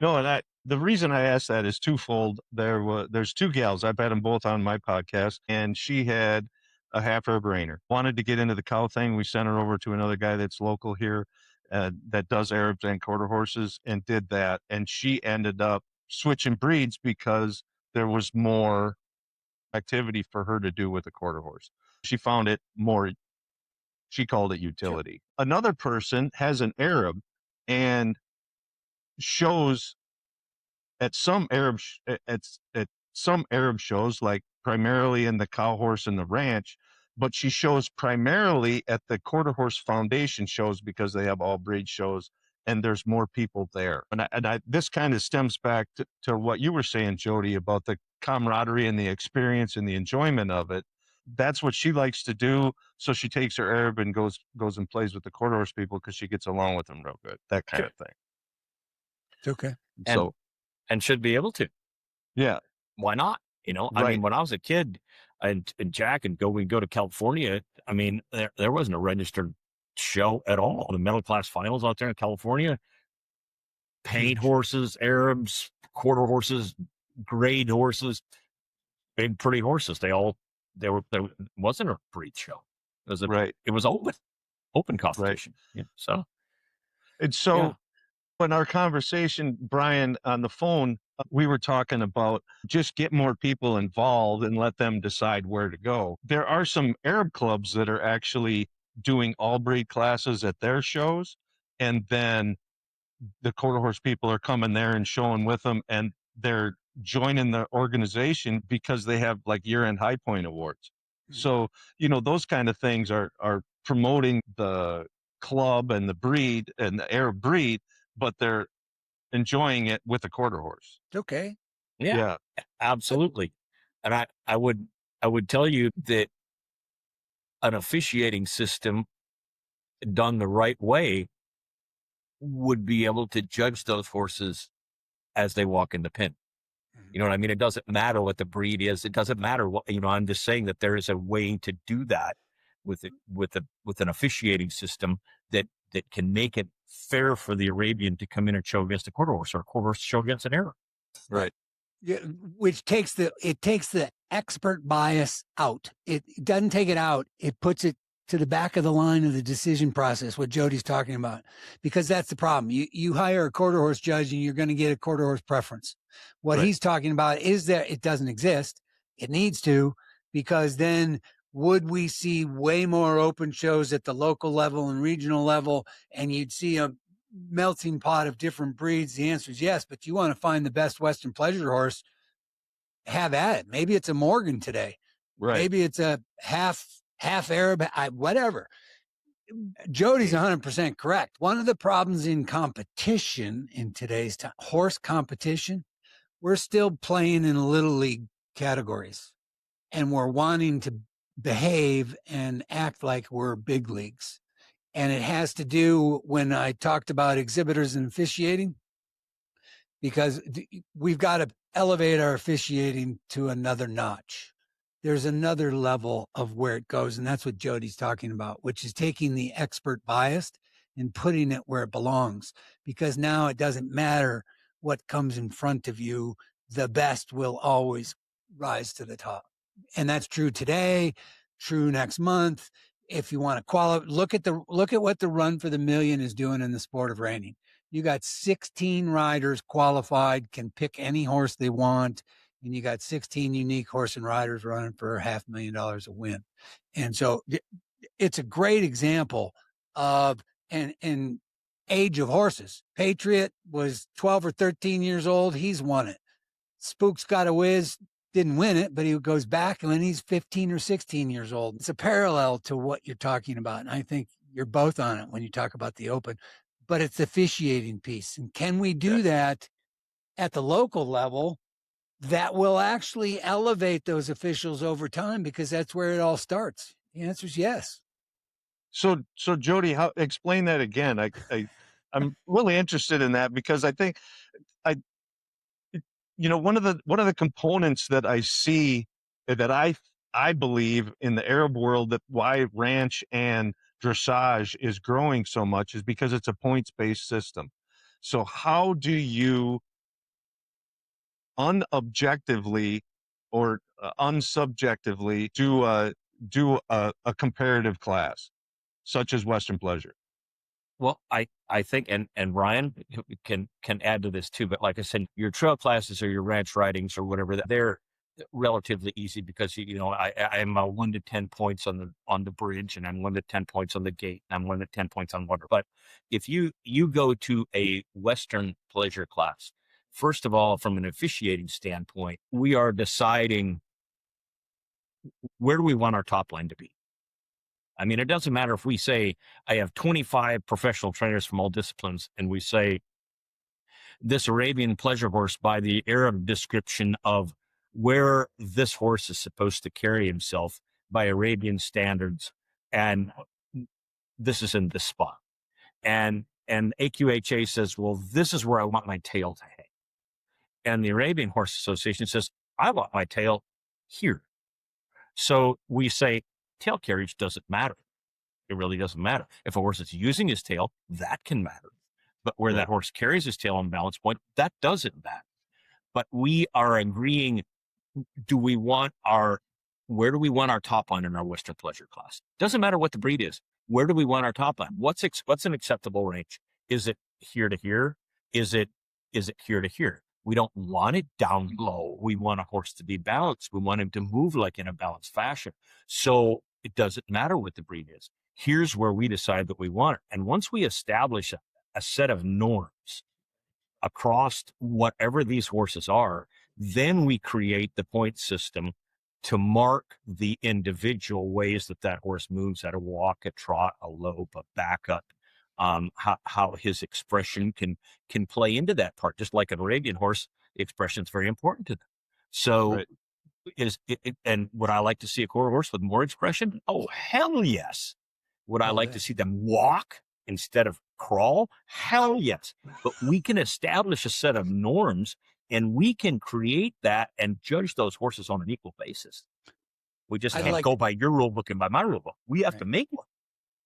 Speaker 4: No, and the reason I asked that is twofold. There's 2 gals. I've had them both on my podcast, and she had a half Arab Rainer. Wanted to get into the cow thing. We sent her over to another guy that's local here that does Arabs and quarter horses, and did that. And she ended up switching breeds because there was more activity for her to do with a quarter horse. She found it more, she called it utility. Sure. Another person has an Arab and shows at some Arab at some Arab shows, like primarily in the cow horse and the ranch, but she shows primarily at the quarter horse foundation shows because they have all breed shows and there's more people there. And this kind of stems back to what you were saying, Jody, about the camaraderie and the experience and the enjoyment of it. That's what she likes to do. So she takes her Arab and goes and plays with the quarter horse people because she gets along with them real good. That kind of thing.
Speaker 2: It's okay.
Speaker 3: And should be able to.
Speaker 4: Yeah.
Speaker 3: Why not? I mean, when I was a kid and Jack and we go to California, I mean, there wasn't a registered show at all. The middle class finals out there in California, paint horses, Arabs, quarter horses, grade horses, big, pretty horses. There wasn't a breed show. It was open competition.
Speaker 4: Right.
Speaker 3: Yeah.
Speaker 4: So in our conversation, Brian, on the phone, we were talking about just get more people involved and let them decide where to go. There are some Arab clubs that are actually doing all breed classes at their shows, and then the quarter horse people are coming there and showing with them, and they're joining the organization because they have like year-end high point awards. Mm-hmm. So, those kind of things are promoting the club and the breed and the Arab breed, but they're enjoying it with a quarter horse.
Speaker 2: Okay.
Speaker 3: Yeah, absolutely. And I would tell you that an officiating system done the right way would be able to judge those horses as they walk in the pen. You know what I mean? It doesn't matter what the breed is. It doesn't matter what, I'm just saying that there is a way to do that with an officiating system that can make it fair for the Arabian to come in and show against a quarter horse, or a quarter horse to show against an Arab.
Speaker 4: Right.
Speaker 2: Yeah, which takes the expert bias out. It doesn't take it out. It puts it to the back of the line of the decision process, what Jody's talking about, because that's the problem. You hire a quarter horse judge and you're going to get a quarter horse preference. What he's talking about is that it doesn't exist. It needs to, because then would we see way more open shows at the local level and regional level, and you'd see a melting pot of different breeds? The answer is yes, but you want to find the best Western pleasure horse, have at it. Maybe it's a Morgan today.
Speaker 4: Right.
Speaker 2: Maybe it's a half Arab, whatever. Jody's 100% correct. One of the problems in competition in today's time, horse competition, we're still playing in little league categories, and we're wanting to behave and act like we're big leagues. And it has to do, when I talked about exhibitors and officiating, because we've got to elevate our officiating to another notch. There's another level of where it goes, and that's what Jody's talking about, which is taking the expert bias and putting it where it belongs, because now it doesn't matter what comes in front of you. The best will always rise to the top. And that's true today, true next month. If you want to qualify, look at what the Run for the Million is doing in the sport of reining. You got 16 riders qualified, can pick any horse they want, and you got 16 unique horse and riders running for $500,000 a win. And so it's a great example of an age of horses. Patriot was 12 or 13 years old. He's won it. Spook's Got a Whiz didn't win it, but he goes back and then he's 15 or 16 years old. It's a parallel to what you're talking about. And I think you're both on it when you talk about the open, but it's the officiating piece. And can we do that at the local level that will actually elevate those officials over time, because that's where it all starts? The answer is yes.
Speaker 4: So Jody, explain that again. I'm really interested in that, because I think one of the components that I see, that I believe in the Arab world, that why ranch and dressage is growing so much, is because it's a points-based system. So how do you unobjectively or unsubjectively do a comparative class such as Western Pleasure?
Speaker 3: Well, I think, and Ryan can add to this too, but like I said, your trail classes or your ranch ridings or whatever, they're relatively easy, because I'm 1 to 10 points on the bridge, and I'm 1 to 10 points on the gate, and I'm 1 to 10 points on water. But if you go to a Western Pleasure class, first of all, from an officiating standpoint, we are deciding where do we want our top line to be. I mean, it doesn't matter if we say I have 25 professional trainers from all disciplines, and we say this Arabian pleasure horse, by the Arab description of where this horse is supposed to carry himself by Arabian standards, and this is in this spot. And AQHA says, well, this is where I want my tail to hang. And the Arabian Horse Association says, I want my tail here. So we say tail carriage doesn't matter. It really doesn't matter. If a horse is using his tail, that can matter. But where that horse carries his tail on balance point, that doesn't matter. But we are agreeing, where do we want our top line in our Western Pleasure class? Doesn't matter what the breed is. Where do we want our top line? What's an acceptable range? Is it here to here? Is it here to here? We don't want it down low. We want a horse to be balanced. We want him to move like in a balanced fashion. So it doesn't matter what the breed is. Here's where we decide that we want it. And once we establish a set of norms across whatever these horses are, then we create the point system to mark the individual ways that horse moves, at a walk, a trot, a lope, a backup, how his expression can play into that part. Just like an Arabian horse, expression is very important to them. So right. And would I like to see a quarter horse with more expression? Oh, hell yes. Would I like to see them walk instead of crawl? Hell yes. But we can establish a set of norms, and we can create that and judge those horses on an equal basis. We just can't go by your rule book and by my rule book. We have to make one.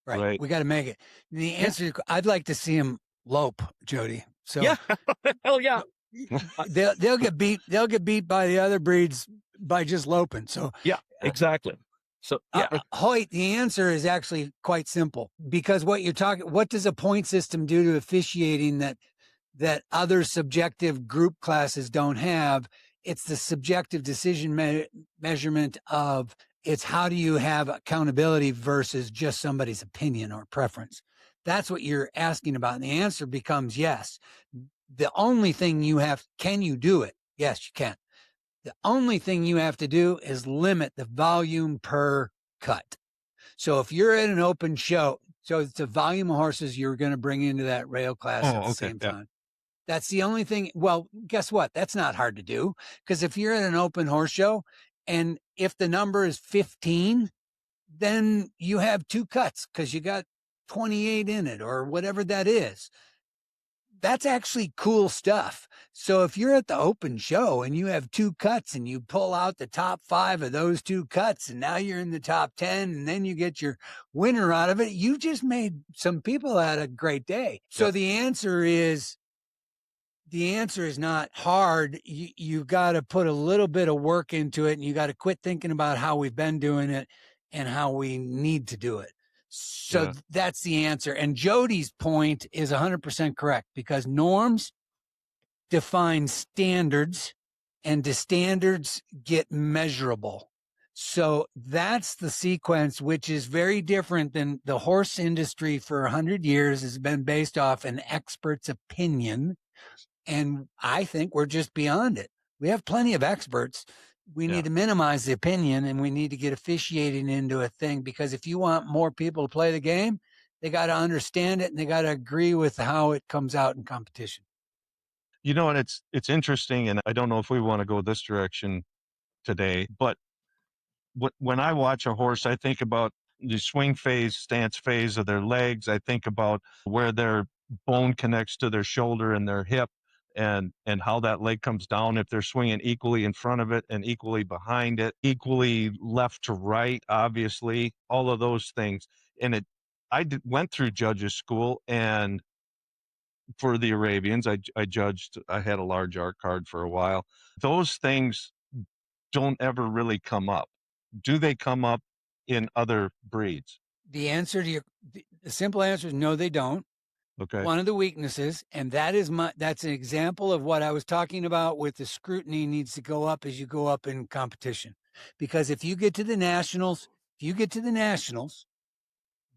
Speaker 2: Right. We got to make it. The answer, I'd like to see him lope, Jody. So
Speaker 3: yeah, hell yeah.
Speaker 2: They'll get beat. They'll get beat by the other breeds by just loping. So
Speaker 3: yeah, exactly. So
Speaker 2: Hoyt, the answer is actually quite simple, because what does a point system do to officiating that other subjective group classes don't have? It's the subjective decision measurement of, it's how do you have accountability versus just somebody's opinion or preference. That's what you're asking about. And the answer becomes yes. The only thing can you do it? Yes, you can. The only thing you have to do is limit the volume per cut. So if you're at an open show, so it's the volume of horses you're going to bring into that rail class at the same time. That's the only thing. Well, guess what? That's not hard to do, because if you're at an open horse show and if the number is 15, then you have 2 cuts because you got 28 in it or whatever that is. That's actually cool stuff. So if you're at the open show and you have 2 cuts and you pull out the top 5 of those 2 cuts, and now you're in the top 10, and then you get your winner out of it, you just made some people had a great day. So the answer is not hard. You've got to put a little bit of work into it, and you got to quit thinking about how we've been doing it and how we need to do it. So that's the answer. And Jody's point is 100% correct, because norms define standards, and the standards get measurable. So that's the sequence, which is very different than the horse industry for 100 years has been based off an expert's opinion. And I think we're just beyond it. We have plenty of experts. We need to minimize the opinion, and we need to get officiating into a thing, because if you want more people to play the game, they got to understand it, and they got to agree with how it comes out in competition.
Speaker 4: You know, and it's interesting, and I don't know if we want to go this direction today, but when I watch a horse, I think about the swing phase, stance phase of their legs. I think about where their bone connects to their shoulder and their hip, and how that leg comes down, if they're swinging equally in front of it and equally behind it, equally left to right, obviously, all of those things. And went through judges school, and for the Arabians, I judged, I had a large art card for a while. Those things don't ever really come up. Do they come up in other breeds?
Speaker 2: The answer to the simple answer is no, they don't.
Speaker 4: Okay.
Speaker 2: One of the weaknesses, and that's an example of what I was talking about with the scrutiny needs to go up as you go up in competition. Because if you get to the nationals,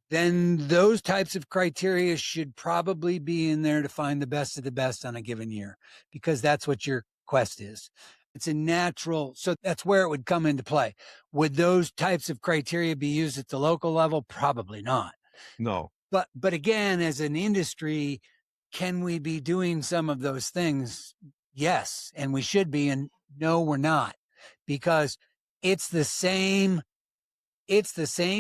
Speaker 2: then those types of criteria should probably be in there to find the best of the best on a given year, because that's what your quest is. It's a natural, so that's where it would come into play. Would those types of criteria be used at the local level? Probably not.
Speaker 4: No.
Speaker 2: But again, as an industry, can we be doing some of those things? Yes, and we should be. And no, we're not, because it's the same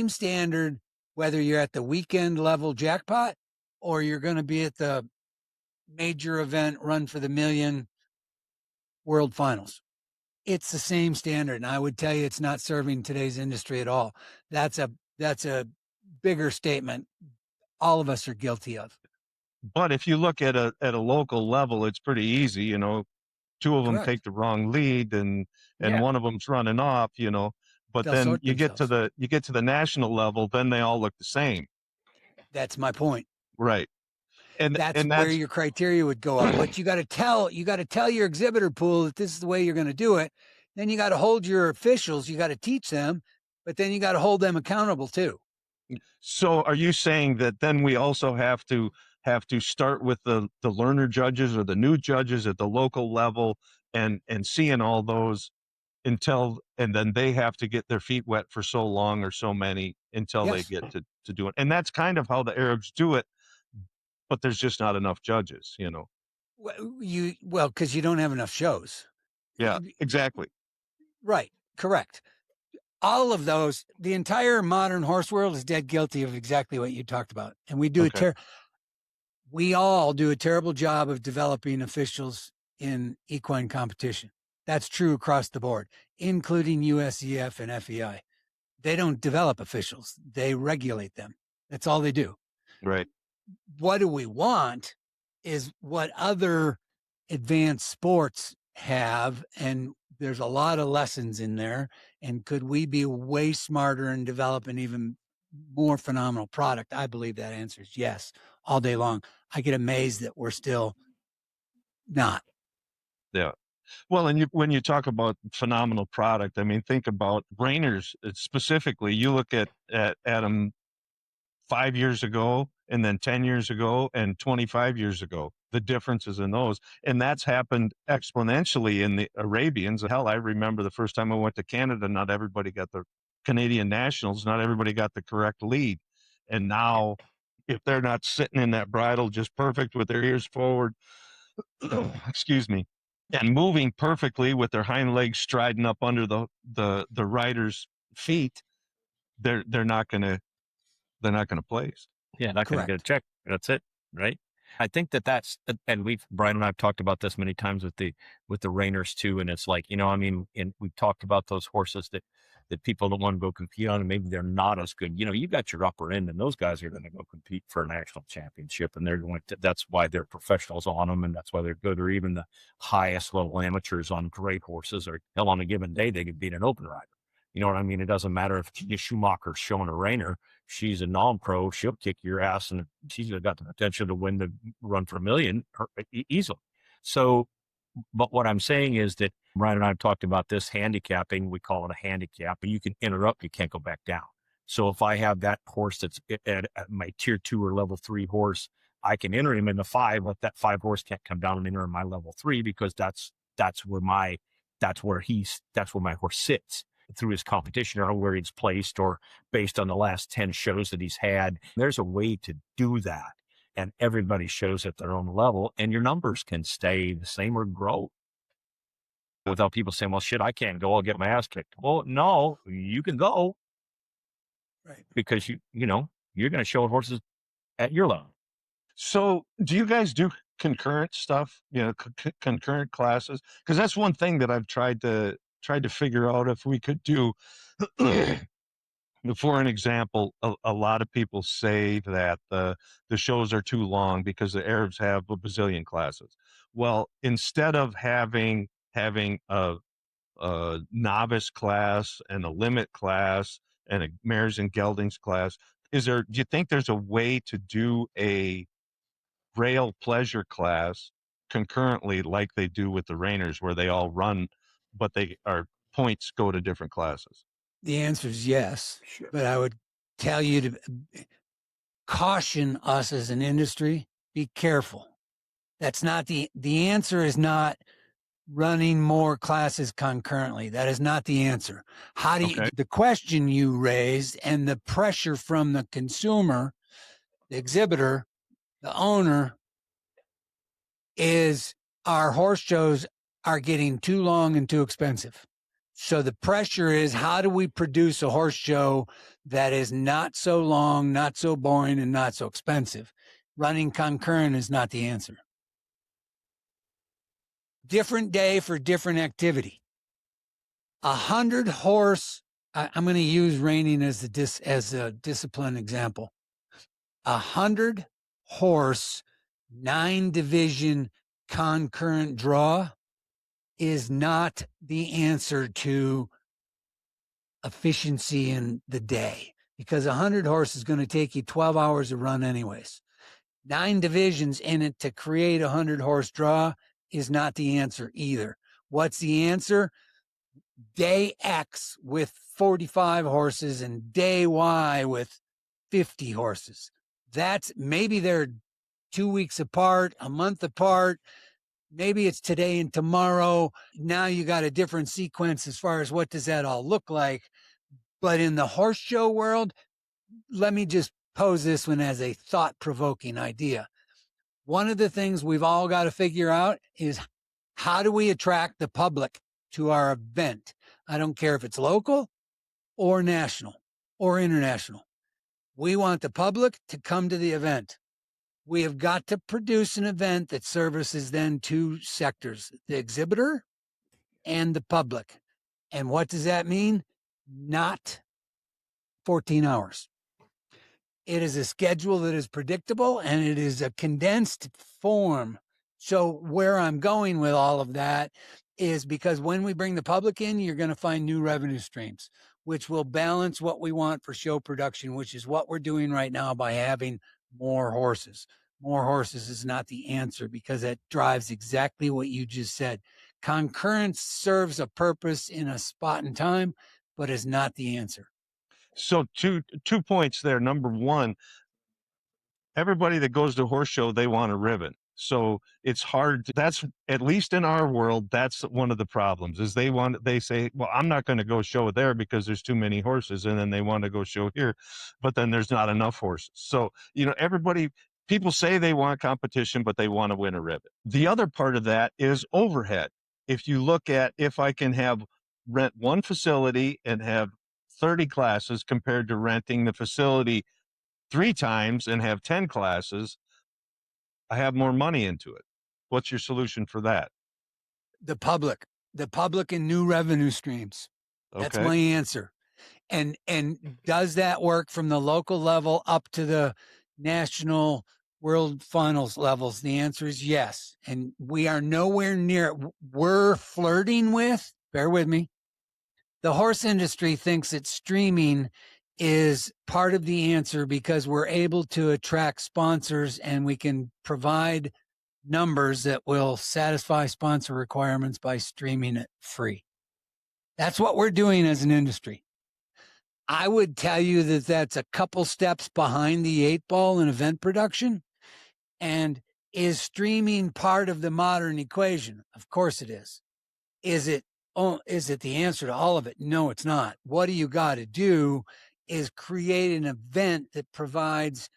Speaker 2: standard whether you're at the weekend level jackpot or you're going to be at the major event run for the million world finals. It's the same standard. And I would tell you, it's not serving today's industry at all. That's a bigger statement all of us are guilty of.
Speaker 4: But if you look at a local level, it's pretty easy. You know, two of them
Speaker 2: Correct.
Speaker 4: take the wrong lead, and
Speaker 3: Yeah.
Speaker 4: one of them's running off. You know, but
Speaker 2: They'll
Speaker 4: then
Speaker 2: sort
Speaker 4: you get to the national level, then they all look the same.
Speaker 2: That's my point.
Speaker 4: Right. And
Speaker 2: that's where your criteria would go up. But you got to tell your exhibitor pool that this is the way you're going to do it. Then you got to hold your officials. You got to teach them, but then you got to hold them accountable too.
Speaker 4: So are you saying that then we also have to start with the learner judges or the new judges at the local level and seeing all those and then they have to get their feet wet for so long or so many until
Speaker 2: Yes.
Speaker 4: they get to do it. And that's kind of how the Arabs do it, but there's just not enough judges, you know.
Speaker 2: Well, because you don't have enough shows.
Speaker 4: Yeah, exactly.
Speaker 2: Right. Correct. All of those, the entire modern horse world is dead guilty of exactly what you talked about. And we do we all do a terrible job of developing officials in equine competition. That's true across the board, including USEF and FEI. They don't develop officials. They regulate them. That's all they do.
Speaker 4: Right.
Speaker 2: What do we want is what other advanced sports have, and there's a lot of lessons in there. And could we be way smarter and develop an even more phenomenal product? I believe that answer is yes, all day long. I get amazed that we're still not.
Speaker 4: Yeah. Well, and when you talk about phenomenal product, I mean, think about reiners specifically. You look at them 5 years ago, and then 10 years ago, and 25 years ago. The differences in those, and that's happened exponentially in the Arabians. Hell, I remember the first time I went to Canada. Not everybody got the Canadian nationals. Not everybody got the correct lead, and now, if they're not sitting in that bridle just perfect with their ears forward, excuse me, and moving perfectly with their hind legs striding up under the rider's feet, they're not gonna place.
Speaker 3: Yeah, not going to get a check. That's it, right? I think that's, and Brian and I have talked about this many times with the reiners too. And it's like, I mean, and we've talked about those horses that people don't want to go compete on, and maybe they're not as good. You've got your upper end, and those guys are going to go compete for a national championship, and they're going to, that's why they're professionals on them, and that's why they're good. Or even the highest level amateurs on great horses, or hell, on a given day, they could beat an open rider. You know what I mean? It doesn't matter if Tina Schumacher's showing a reiner. She's a non-pro. She'll kick your ass, and she's got the potential to win the run for $1 million easily. So, but what I'm saying is that Brian and I have talked about this handicapping. We call it a handicap, but you can interrupt. You can't go back down. So if I have that horse that's at my tier 2 or level 3 horse, I can enter him in the 5, but that 5 horse can't come down and enter in my level 3, because that's where my horse sits through his competition, or where he's placed, or based on the last 10 shows that he's had. There's a way to do that. and everybody shows at their own level, and your numbers can stay the same or grow without people saying, well, shit, I can't go. I'll get my ass kicked. Well, no, you can go.
Speaker 2: Right.
Speaker 3: Because you're going to show horses at your level.
Speaker 4: So do you guys do concurrent stuff, concurrent classes? Because that's one thing that I've tried to figure out if we could do. For an example, a lot of people say that the shows are too long because the Arabs have a bazillion classes. Well, instead of having a novice class and a limit class and a mares and geldings class, do you think there's a way to do a rail pleasure class concurrently like they do with the reiners, where they all run, but points go to different classes?
Speaker 2: The answer is yes, but I would tell you to caution us as an industry, be careful. That's not the answer is not running more classes concurrently. That is not the answer. How do you, the question you raised and the pressure from the consumer, the exhibitor, the owner, is our horse shows are getting too long and too expensive. So the pressure is, how do we produce a horse show that is not so long, not so boring, and not so expensive? Running concurrent is not the answer. Different day for different activity. 100 horse, I'm going to use reining as a discipline example. 100 horse, 9 division concurrent draw is not the answer to efficiency in the day, because 100 horse is going to take you 12 hours to run anyways. 9 divisions in it to create 100 horse draw is not the answer either. What's the answer? Day X with 45 horses and day Y with 50 horses. That's maybe they're 2 weeks apart, a month apart. Maybe it's today and tomorrow. Now you got a different sequence as far as what does that all look like. But in the horse show world, let me just pose this one as a thought-provoking idea. One of the things we've all got to figure out is, how do we attract the public to our event? I don't care if it's local or national or international. We want the public to come to the event. We have got to produce an event that services then 2 sectors, the exhibitor and the public. And what does that mean? Not 14 hours. It is a schedule that is predictable, and it is a condensed form. So where I'm going with all of that is, because when we bring the public in, you're going to find new revenue streams, which will balance what we want for show production, which is what we're doing right now by having more horses. More horses is not the answer, because that drives exactly what you just said. Concurrence serves a purpose in a spot in time, but is not the answer.
Speaker 4: So two points there. Number one, everybody that goes to a horse show, they want a ribbon. So it's hard. That's, at least in our world, that's one of the problems, is they say, well, I'm not going to go show there because there's too many horses. And then they want to go show here, but then there's not enough horses. So, people say they want competition, but they want to win a ribbon. The other part of that is overhead. If you look at, if I can rent one facility and have 30 classes compared to renting the facility 3 times and have 10 classes, I have more money into it. What's your solution for that?
Speaker 2: The public and new revenue streams. That's my answer. And does that work from the local level up to the national world finals levels? The answer is yes. And we are nowhere near it. We're flirting with, bear with me, the horse industry thinks that streaming is part of the answer because we're able to attract sponsors and we can provide numbers that will satisfy sponsor requirements by streaming it free. That's what we're doing as an industry. I would tell you that that's a couple steps behind the 8 ball in event production. And is streaming part of the modern equation? Of course it is. Is it the answer to all of it? No, it's not. What do you got to do is create an event that provides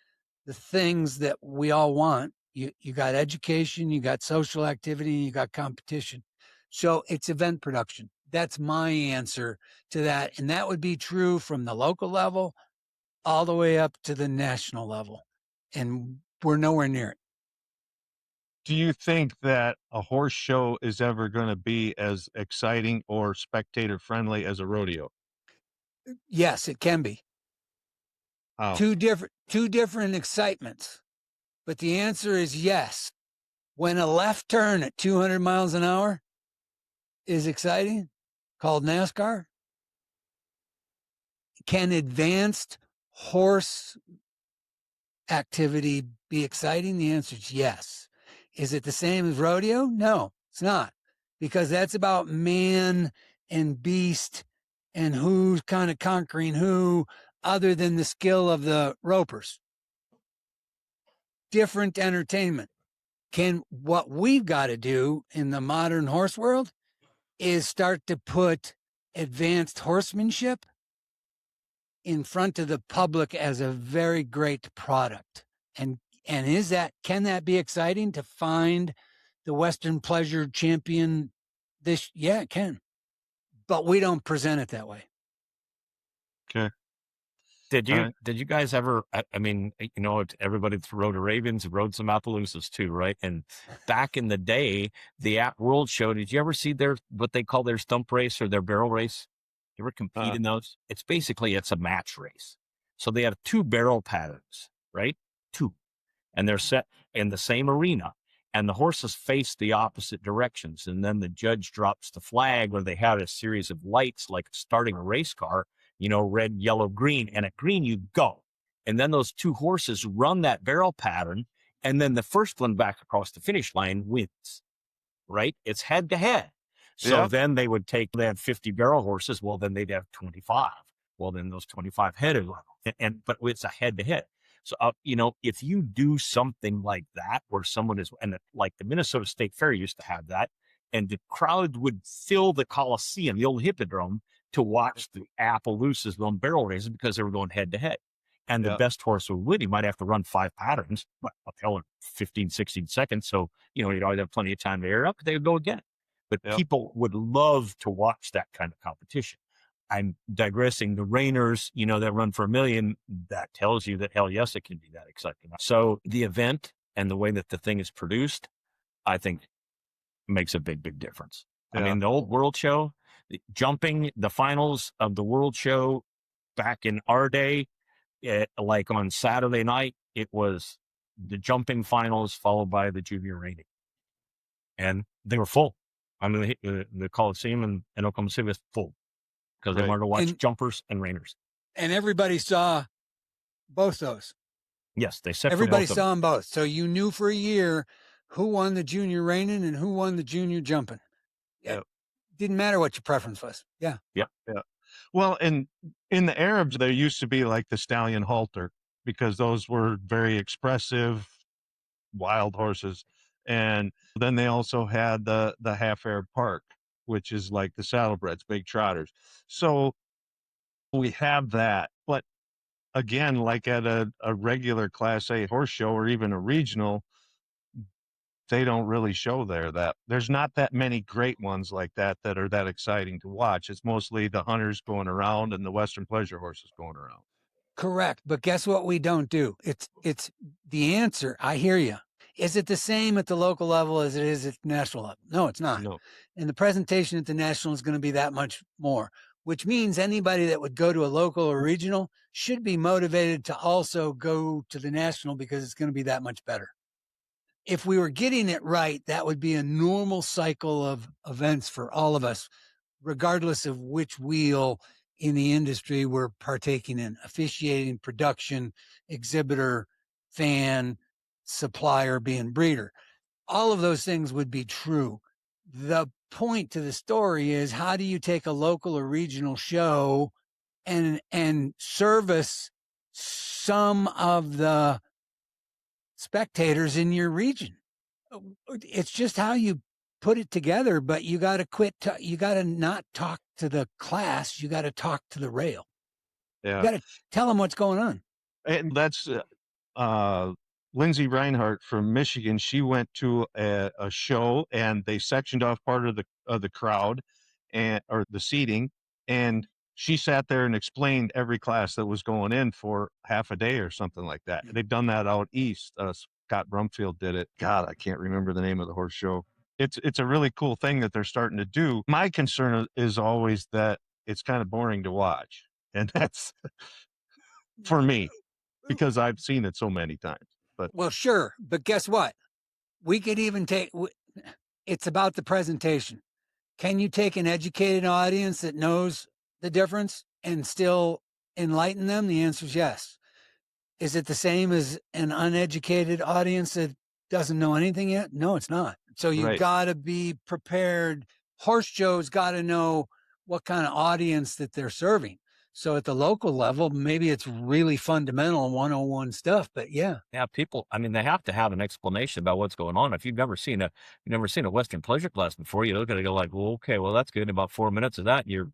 Speaker 2: the things that we all want. You got education, you got social activity, you got competition. So it's event production. That's my answer to that. And that would be true from the local level all the way up to the national level. And we're nowhere near it.
Speaker 4: Do you think that a horse show is ever going to be as exciting or spectator friendly as a rodeo?
Speaker 2: Yes, it can be.
Speaker 4: How?
Speaker 2: Two different excitements. But the answer is yes. When a left turn at 200 miles an hour is exciting, called NASCAR, can advanced horse activity be exciting? The answer is yes. Is it the same as rodeo? No, it's not, because that's about man and beast and who's kind of conquering who, other than the skill of the ropers. Different entertainment. What we've got to do in the modern horse world is start to put advanced horsemanship in front of the public as a very great product. And can that be exciting to find the Western Pleasure champion this? Yeah, it can. But we don't present it that way.
Speaker 4: Okay.
Speaker 3: Did you guys ever, I mean, everybody rode Arabians, rode some Appaloosas too, right? And back in the day, the World Show, did you ever see what they call their stump race or their barrel race? You ever compete in those? It's a match race. So they have 2 barrel patterns, right? 2. And they're set in the same arena. And the horses face the opposite directions. And then the judge drops the flag, or they have a series of lights like starting a race car, red, yellow, green. And at green, you go. And then those 2 horses run that barrel pattern. And then the first one back across the finish line wins, right? It's head to head. So then they had 50 barrel horses. Well, then they'd have 25. Well, then those 25 headed. But it's a head to head. So, if you do something like that, where someone is, like the Minnesota State Fair used to have that, and the crowd would fill the Coliseum, the old Hippodrome, to watch the Appaloosas on barrel races because they were going head to head. And the best horse would win. He might have to run 5 patterns, but I'll tell him 15, 16 seconds. So, you'd always have plenty of time to air up. They would go again. But people would love to watch that kind of competition. I'm digressing. The Rainers, that run for $1 million, that tells you that, hell yes, it can be that exciting. So the event and the way that the thing is produced, I think makes a big, big difference. Yeah. I mean, the old World Show, the finals of the World Show back in our day, like on Saturday night, it was the jumping finals followed by the junior reining. And they were full. I mean, the Coliseum in Oklahoma City was full, because they wanted to watch jumpers and reiners.
Speaker 2: And everybody saw both those.
Speaker 3: Yes, they separated.
Speaker 2: Everybody saw them both. So you knew for a year who won the junior reining and who won the junior jumping. Yeah. Didn't matter what your preference was. Yeah.
Speaker 4: Yeah. Yeah. Well, and in the Arabs, there used to be like the stallion halter, because those were very expressive, wild horses. And then they also had the half Arab park, which is like the saddlebreds, big trotters. So we have that. But again, like at a regular Class A horse show or even a regional, they don't really show that there's not that many great ones like that are that exciting to watch. It's mostly the hunters going around and the Western pleasure horses going around.
Speaker 2: Correct. But guess what we don't do? It's the answer. I hear you. Is it the same at the local level as it is at the national level? No, it's not.
Speaker 4: No.
Speaker 2: And the presentation at the national is going to be that much more, which means anybody that would go to a local or regional should be motivated to also go to the national, because it's going to be that much better. If we were getting it right, that would be a normal cycle of events for all of us, regardless of which wheel in the industry we're partaking in: officiating, production, exhibitor, fan, supplier, being breeder. All of those things would be true. The point to the story is, how do you take a local or regional show and service some of the spectators in your region? It's just how you put it together. But you got to you got to not talk to the class. You got to talk to the rail.
Speaker 4: Yeah.
Speaker 2: You got to tell them what's going on.
Speaker 4: And that's Lindsay Reinhardt from Michigan, she went to a show and they sectioned off part of the crowd or the seating, and she sat there and explained every class that was going in for half a day or something like that. They've done that out east. Scott Brumfield did it. God, I can't remember the name of the horse show. It's a really cool thing that they're starting to do. My concern is always that it's kind of boring to watch, and that's for me because I've seen it so many times. But
Speaker 2: well, sure, but guess what? We could even it's about the presentation. Can you take an educated audience that knows the difference and still enlighten them? The answer is yes. Is it the same as an uneducated audience that doesn't know anything yet? No, it's not. So you
Speaker 4: Right.
Speaker 2: got to be prepared. Horse shows got to know what kind of audience that they're serving. So at the local level, maybe it's really fundamental 101 stuff, but yeah.
Speaker 3: Yeah, people, I mean, they have to have an explanation about what's going on. If you've never seen a Western pleasure class before, you look at it and go like, well, okay, well, that's good. In about 4 minutes of that, I'm
Speaker 2: You're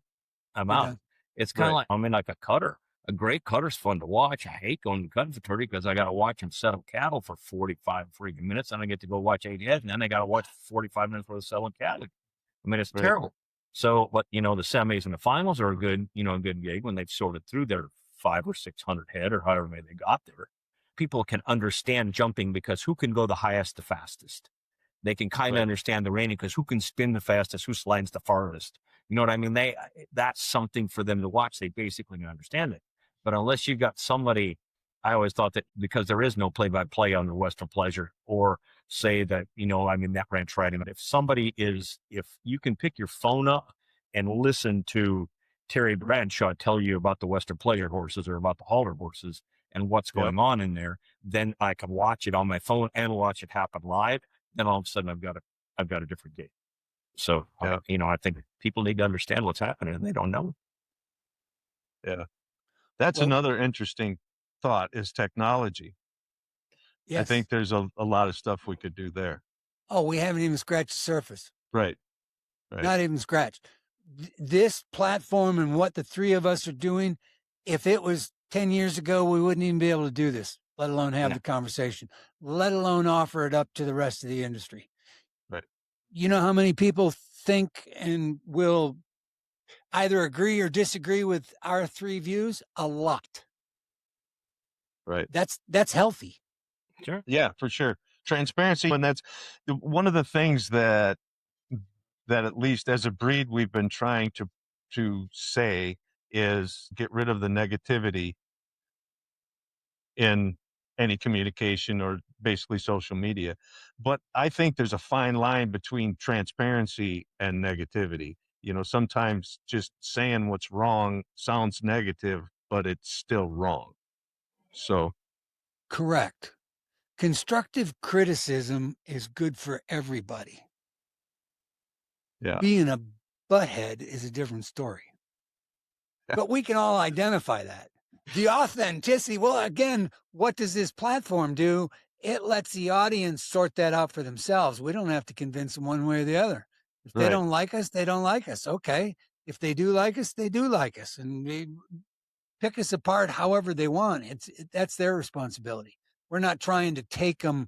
Speaker 3: out.
Speaker 2: done.
Speaker 3: It's kind of
Speaker 4: Right.
Speaker 3: like a cutter. A great cutter's fun to watch. I hate going to cutting fraternity because I got to watch them set up cattle for 45 freaking minutes, and I get to go watch 80 heads, and then I got to watch 45 minutes worth of selling cattle. I mean, it's
Speaker 4: Right.
Speaker 3: terrible. So, but the semis and the finals are a good gig when they've sorted through their 500 or 600 head or however many they got there. People can understand jumping because who can go the highest, the fastest. They can kind of
Speaker 4: Right.
Speaker 3: understand the reining because who can spin the fastest, who slides the farthest. You know what I mean? That's something for them to watch. They basically can understand it. But unless you've got somebody, I always thought that because there is no play-by-play on the Western Pleasure, or say that, that ranch riding, if you can pick your phone up and listen to Terry Bradshaw tell you about the Western Pleasure horses or about the halter horses and what's
Speaker 4: Yep.
Speaker 3: going on in there, then I can watch it on my phone and watch it happen live. Then all of a sudden I've got a different gig. So,
Speaker 4: Yeah.
Speaker 3: I think people need to understand what's happening and they don't know.
Speaker 4: Yeah. That's
Speaker 2: Well-
Speaker 4: another interesting thought is technology.
Speaker 2: Yes.
Speaker 4: I think there's a lot of stuff we could do there.
Speaker 2: Oh, we haven't even scratched the surface.
Speaker 4: Right. Right.
Speaker 2: Not even scratched. This platform and what the three of us are doing, if it was 10 years ago, we wouldn't even be able to do this, let alone have
Speaker 3: No.
Speaker 2: the conversation, let alone offer it up to the rest of the industry.
Speaker 4: Right.
Speaker 2: You know how many people think and will either agree or disagree with our three views? A lot.
Speaker 4: Right.
Speaker 2: That's healthy.
Speaker 3: Sure.
Speaker 4: Yeah, for sure. Transparency. And that's one of the things that at least as a breed we've been trying to say is get rid of the negativity in any communication or basically social media. But I think there's a fine line between transparency and negativity. Sometimes just saying what's wrong sounds negative, but it's still wrong. So,
Speaker 2: Correct. Constructive criticism is good for everybody.
Speaker 4: yeah.
Speaker 2: Being a butthead is a different story. But we can all identify that. The authenticity, well, again, what does this platform do? It lets the audience sort that out for themselves. We don't have to convince them one way or the other. If they
Speaker 4: Right.
Speaker 2: don't like us, they don't like us. Okay. If they do like us, they do like us. And they pick us apart however they want. That's their responsibility. We're not trying to take them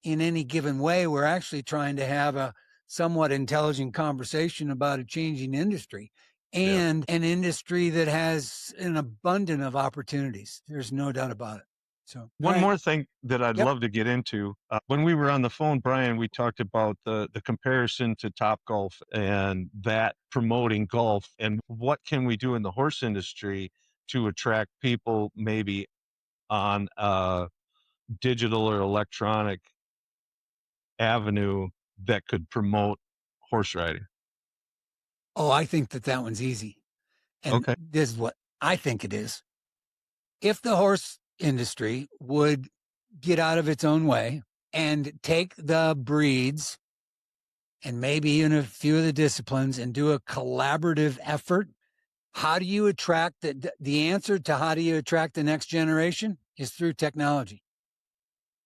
Speaker 2: in any given way. We're actually trying to have a somewhat intelligent conversation about a changing industry and an industry that has an abundance of opportunities. There's no doubt about it. So
Speaker 4: One more thing that I'd
Speaker 2: Yep.
Speaker 4: love to get into. When we were on the phone, Brian, we talked about the comparison to Top Golf and that promoting golf and what can we do in the horse industry to attract people maybe on a digital or electronic avenue that could promote horse riding.
Speaker 2: Oh, I think that one's easy. And
Speaker 4: Okay.
Speaker 2: this is what I think it is. If the horse industry would get out of its own way and take the breeds and maybe even a few of the disciplines and do a collaborative effort, how do you attract the answer to how do you attract the next generation is through technology.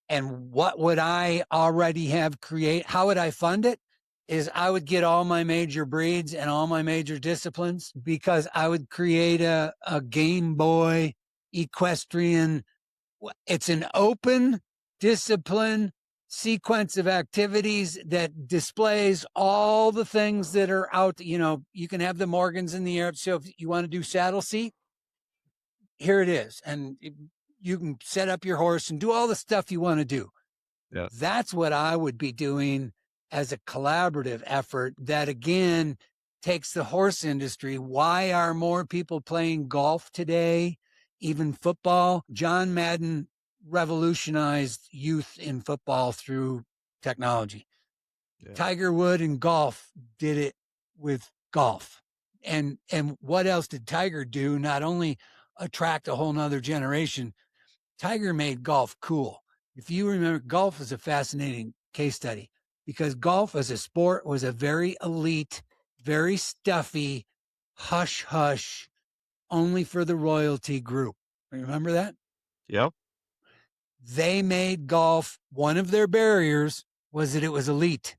Speaker 2: And what would I already have how would I fund it? Is I would get all my major breeds and all my major disciplines because I would create a Game Boy equestrian It's an open discipline sequence of activities that displays all the things that are out. You can have the Morgans in the air. So if you want to do saddle seat, here it is. And you can set up your horse and do all the stuff you want to do.
Speaker 4: Yeah.
Speaker 2: That's what I would be doing as a collaborative effort that, again, takes the horse industry. Why are more people playing golf today, even football? John Madden revolutionized youth in football through technology.
Speaker 4: Yeah.
Speaker 2: Tiger Woods in golf did it with golf. And what else did Tiger do? Not only attract a whole nother generation, Tiger made golf cool. If you remember, golf is a fascinating case study because golf as a sport was a very elite, very stuffy, hush hush, only for the royalty group. Remember that?
Speaker 4: Yep.
Speaker 2: They made golf, one of their barriers was that it was elite.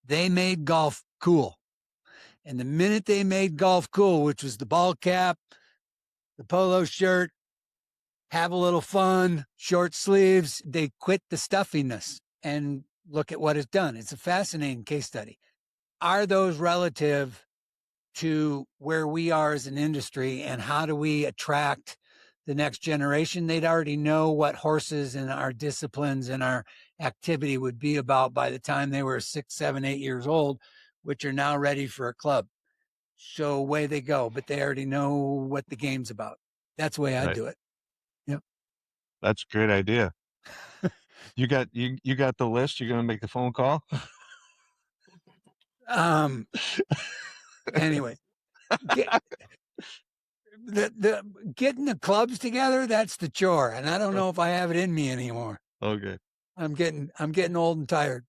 Speaker 2: They made golf cool. And the minute they made golf cool, which was the ball cap, the polo shirt, have a little fun, short sleeves, they quit the stuffiness and look at what it's done. It's a fascinating case study. Are those relative to where we are as an industry, and how do we attract the next generation? They'd already know what horses and our disciplines and our activity would be about by the time they were 6, 7, 8 years old, which are now ready for a club. So away they go, but they already know what the game's about. That's the way I do it. Yep.
Speaker 4: That's a great idea. You got the list. You're gonna make the phone call.
Speaker 2: Anyway, getting the clubs together, that's the chore, and I don't know if I have it in me anymore.
Speaker 4: Okay.
Speaker 2: I'm getting old and tired.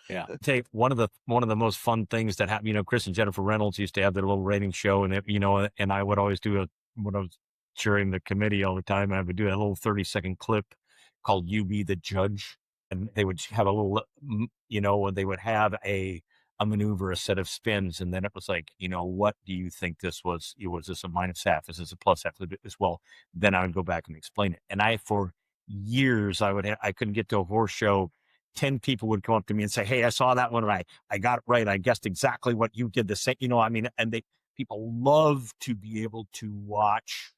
Speaker 3: Yeah. Take one of the most fun things that happened, Chris and Jennifer Reynolds used to have their little rating show, and and I would always do when I was chairing the committee all the time, I would do a little 30-second clip called "You Be the Judge," and they would have a little, when they would have a maneuver, a set of spins, and then it was like, what do you think this was? Was this a minus half? Is this a plus half as well? Then I would go back and explain it. And for years, I couldn't get to a horse show. 10 people would come up to me and say, "Hey, I saw that one, and I got it right. I guessed exactly what you did the same." And people love to be able to watch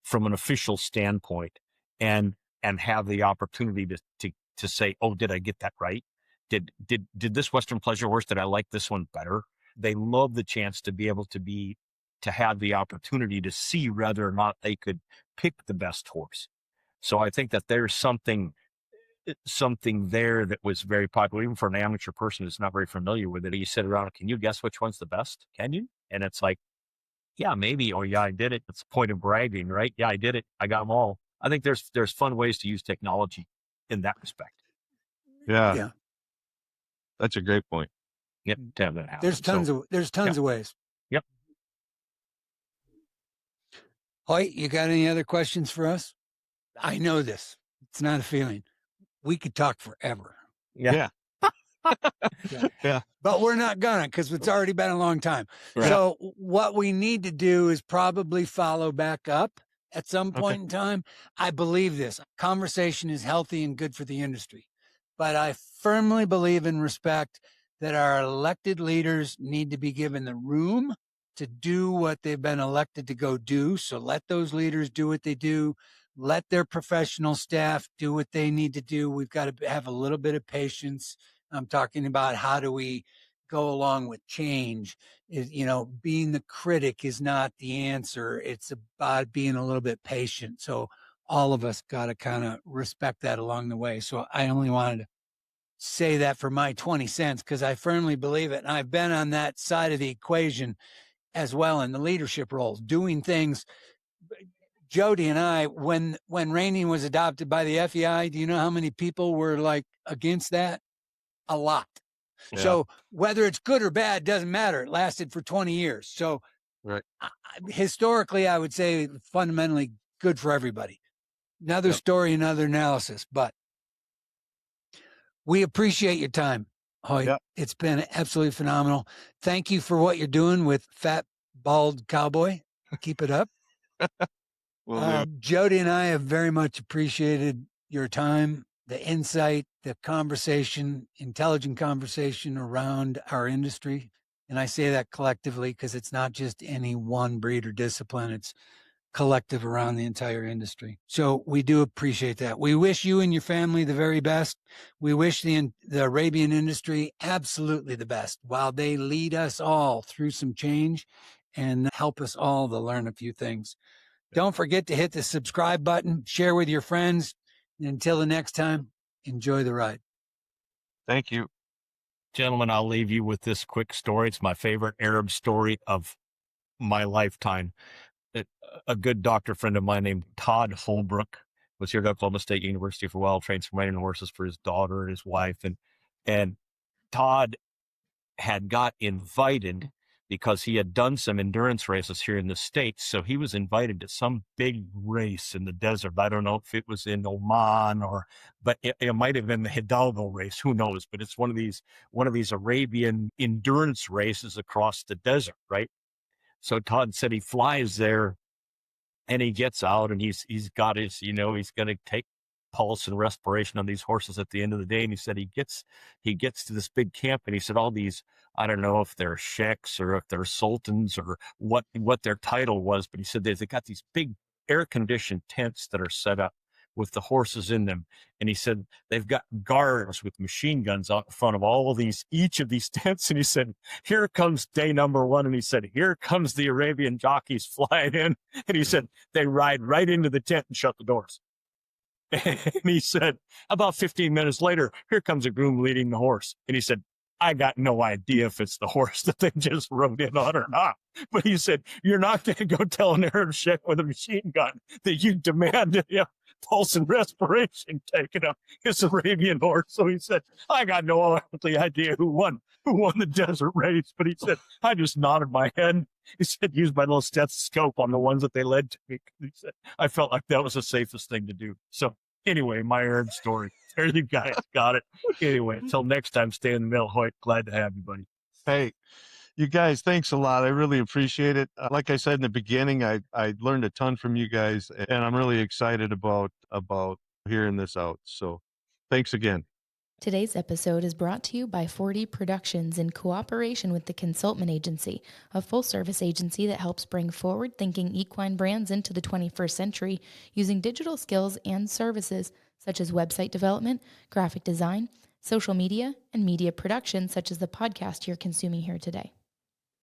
Speaker 3: from an official standpoint and have the opportunity to say, "Oh, did I get that right? Did this Western Pleasure horse, did I like this one better?" They love the chance to be able to have the opportunity to see whether or not they could pick the best horse. So I think that there's something there that was very popular, even for an amateur person who's not very familiar with it. You sit around, can you guess which one's the best? Can you? And it's like, yeah, maybe, or yeah, I did it. It's a point of bragging, right? Yeah, I did it. I got them all. I think there's fun ways to use technology in that respect.
Speaker 4: Yeah. That's a great point.
Speaker 3: Yep. To have that happen.
Speaker 2: There's tons of ways.
Speaker 3: Yep.
Speaker 2: Hoyt, you got any other questions for us? I know this. It's not a feeling. We could talk forever.
Speaker 3: Yeah.
Speaker 4: Yeah.
Speaker 2: But we're not gonna, because it's already been a long time.
Speaker 3: Right.
Speaker 2: So what we need to do is probably follow back up at some point in time. I believe this conversation is healthy and good for the industry, but I firmly believe and respect that our elected leaders need to be given the room to do what they've been elected to go do. So let those leaders do what they do. Let their professional staff do what they need to do. We've got to have a little bit of patience. I'm talking about how do we go along with change. Being the critic is not the answer. It's about being a little bit patient. So all of us got to kind of respect that along the way. So I only wanted to say that for my 20 cents because I firmly believe it. And I've been on that side of the equation as well in the leadership roles, doing things. Jody and I, when reining was adopted by the FEI, do you know how many people were like against that? A lot. Yeah. So whether it's good or bad, doesn't matter. It lasted for 20 years. So
Speaker 4: right.
Speaker 2: Historically, I would say fundamentally good for everybody. Another story, another analysis, but we appreciate your time, Hoyt. Yep. It's been absolutely phenomenal. Thank you for what you're doing with Fat Bald Cowboy. Keep it up.
Speaker 4: Will do.
Speaker 2: Jody and I have very much appreciated your time, the insight, the conversation, intelligent conversation around our industry. And I say that collectively because it's not just any one breed or discipline. It's collective around the entire industry. So we do appreciate that. We wish you and your family the very best. We wish the Arabian industry absolutely the best while they lead us all through some change and help us all to learn a few things. Don't forget to hit the subscribe button, share with your friends. And until the next time, enjoy the ride.
Speaker 4: Thank you.
Speaker 3: Gentlemen, I'll leave you with this quick story. It's my favorite Arab story of my lifetime. A good doctor friend of mine named Todd Holbrook was here at Oklahoma State University for a while, trained some riding horses for his daughter and his wife. And Todd had got invited because he had done some endurance races here in the States. So he was invited to some big race in the desert. I don't know if it was in Oman but it might have been the Hidalgo race. Who knows? But it's one of these Arabian endurance races across the desert, right? So Todd said he flies there and he gets out and he's got his, he's going to take pulse and respiration on these horses at the end of the day. And he said he gets to this big camp and he said all these, I don't know if they're sheikhs or if they're sultans or what their title was, but he said they got these big air conditioned tents that are set up with the horses in them. And he said they've got guards with machine guns out in front of each of these tents. And he said, here comes day number one. And he said, here comes the Arabian jockeys flying in. And he said, they ride right into the tent and shut the doors. And he said, about 15 minutes later, here comes a groom leading the horse. And he said, I got no idea if it's the horse that they just rode in on or not. But he said, you're not going to go tell an Arab sheikh with a machine gun that you demanded pulse and respiration taken up his Arabian horse. So he said, I got no earthly idea who won the desert race. But he said, I just nodded my head. He said, use my little stethoscope on the ones that they led to me. He said, I felt like that was the safest thing to do. So anyway, my Arab story. There you guys got it. Anyway, until next time, stay in the middle, Hoyt. Glad to have you, buddy.
Speaker 4: Hey, you guys, thanks a lot. I really appreciate it. Like I said in the beginning, I learned a ton from you guys, and I'm really excited about hearing this out. So thanks again.
Speaker 1: Today's episode is brought to you by 4D Productions in cooperation with the Consultment Agency, a full-service agency that helps bring forward-thinking equine brands into the 21st century using digital skills and services such as website development, graphic design, social media, and media production such as the podcast you're consuming here today.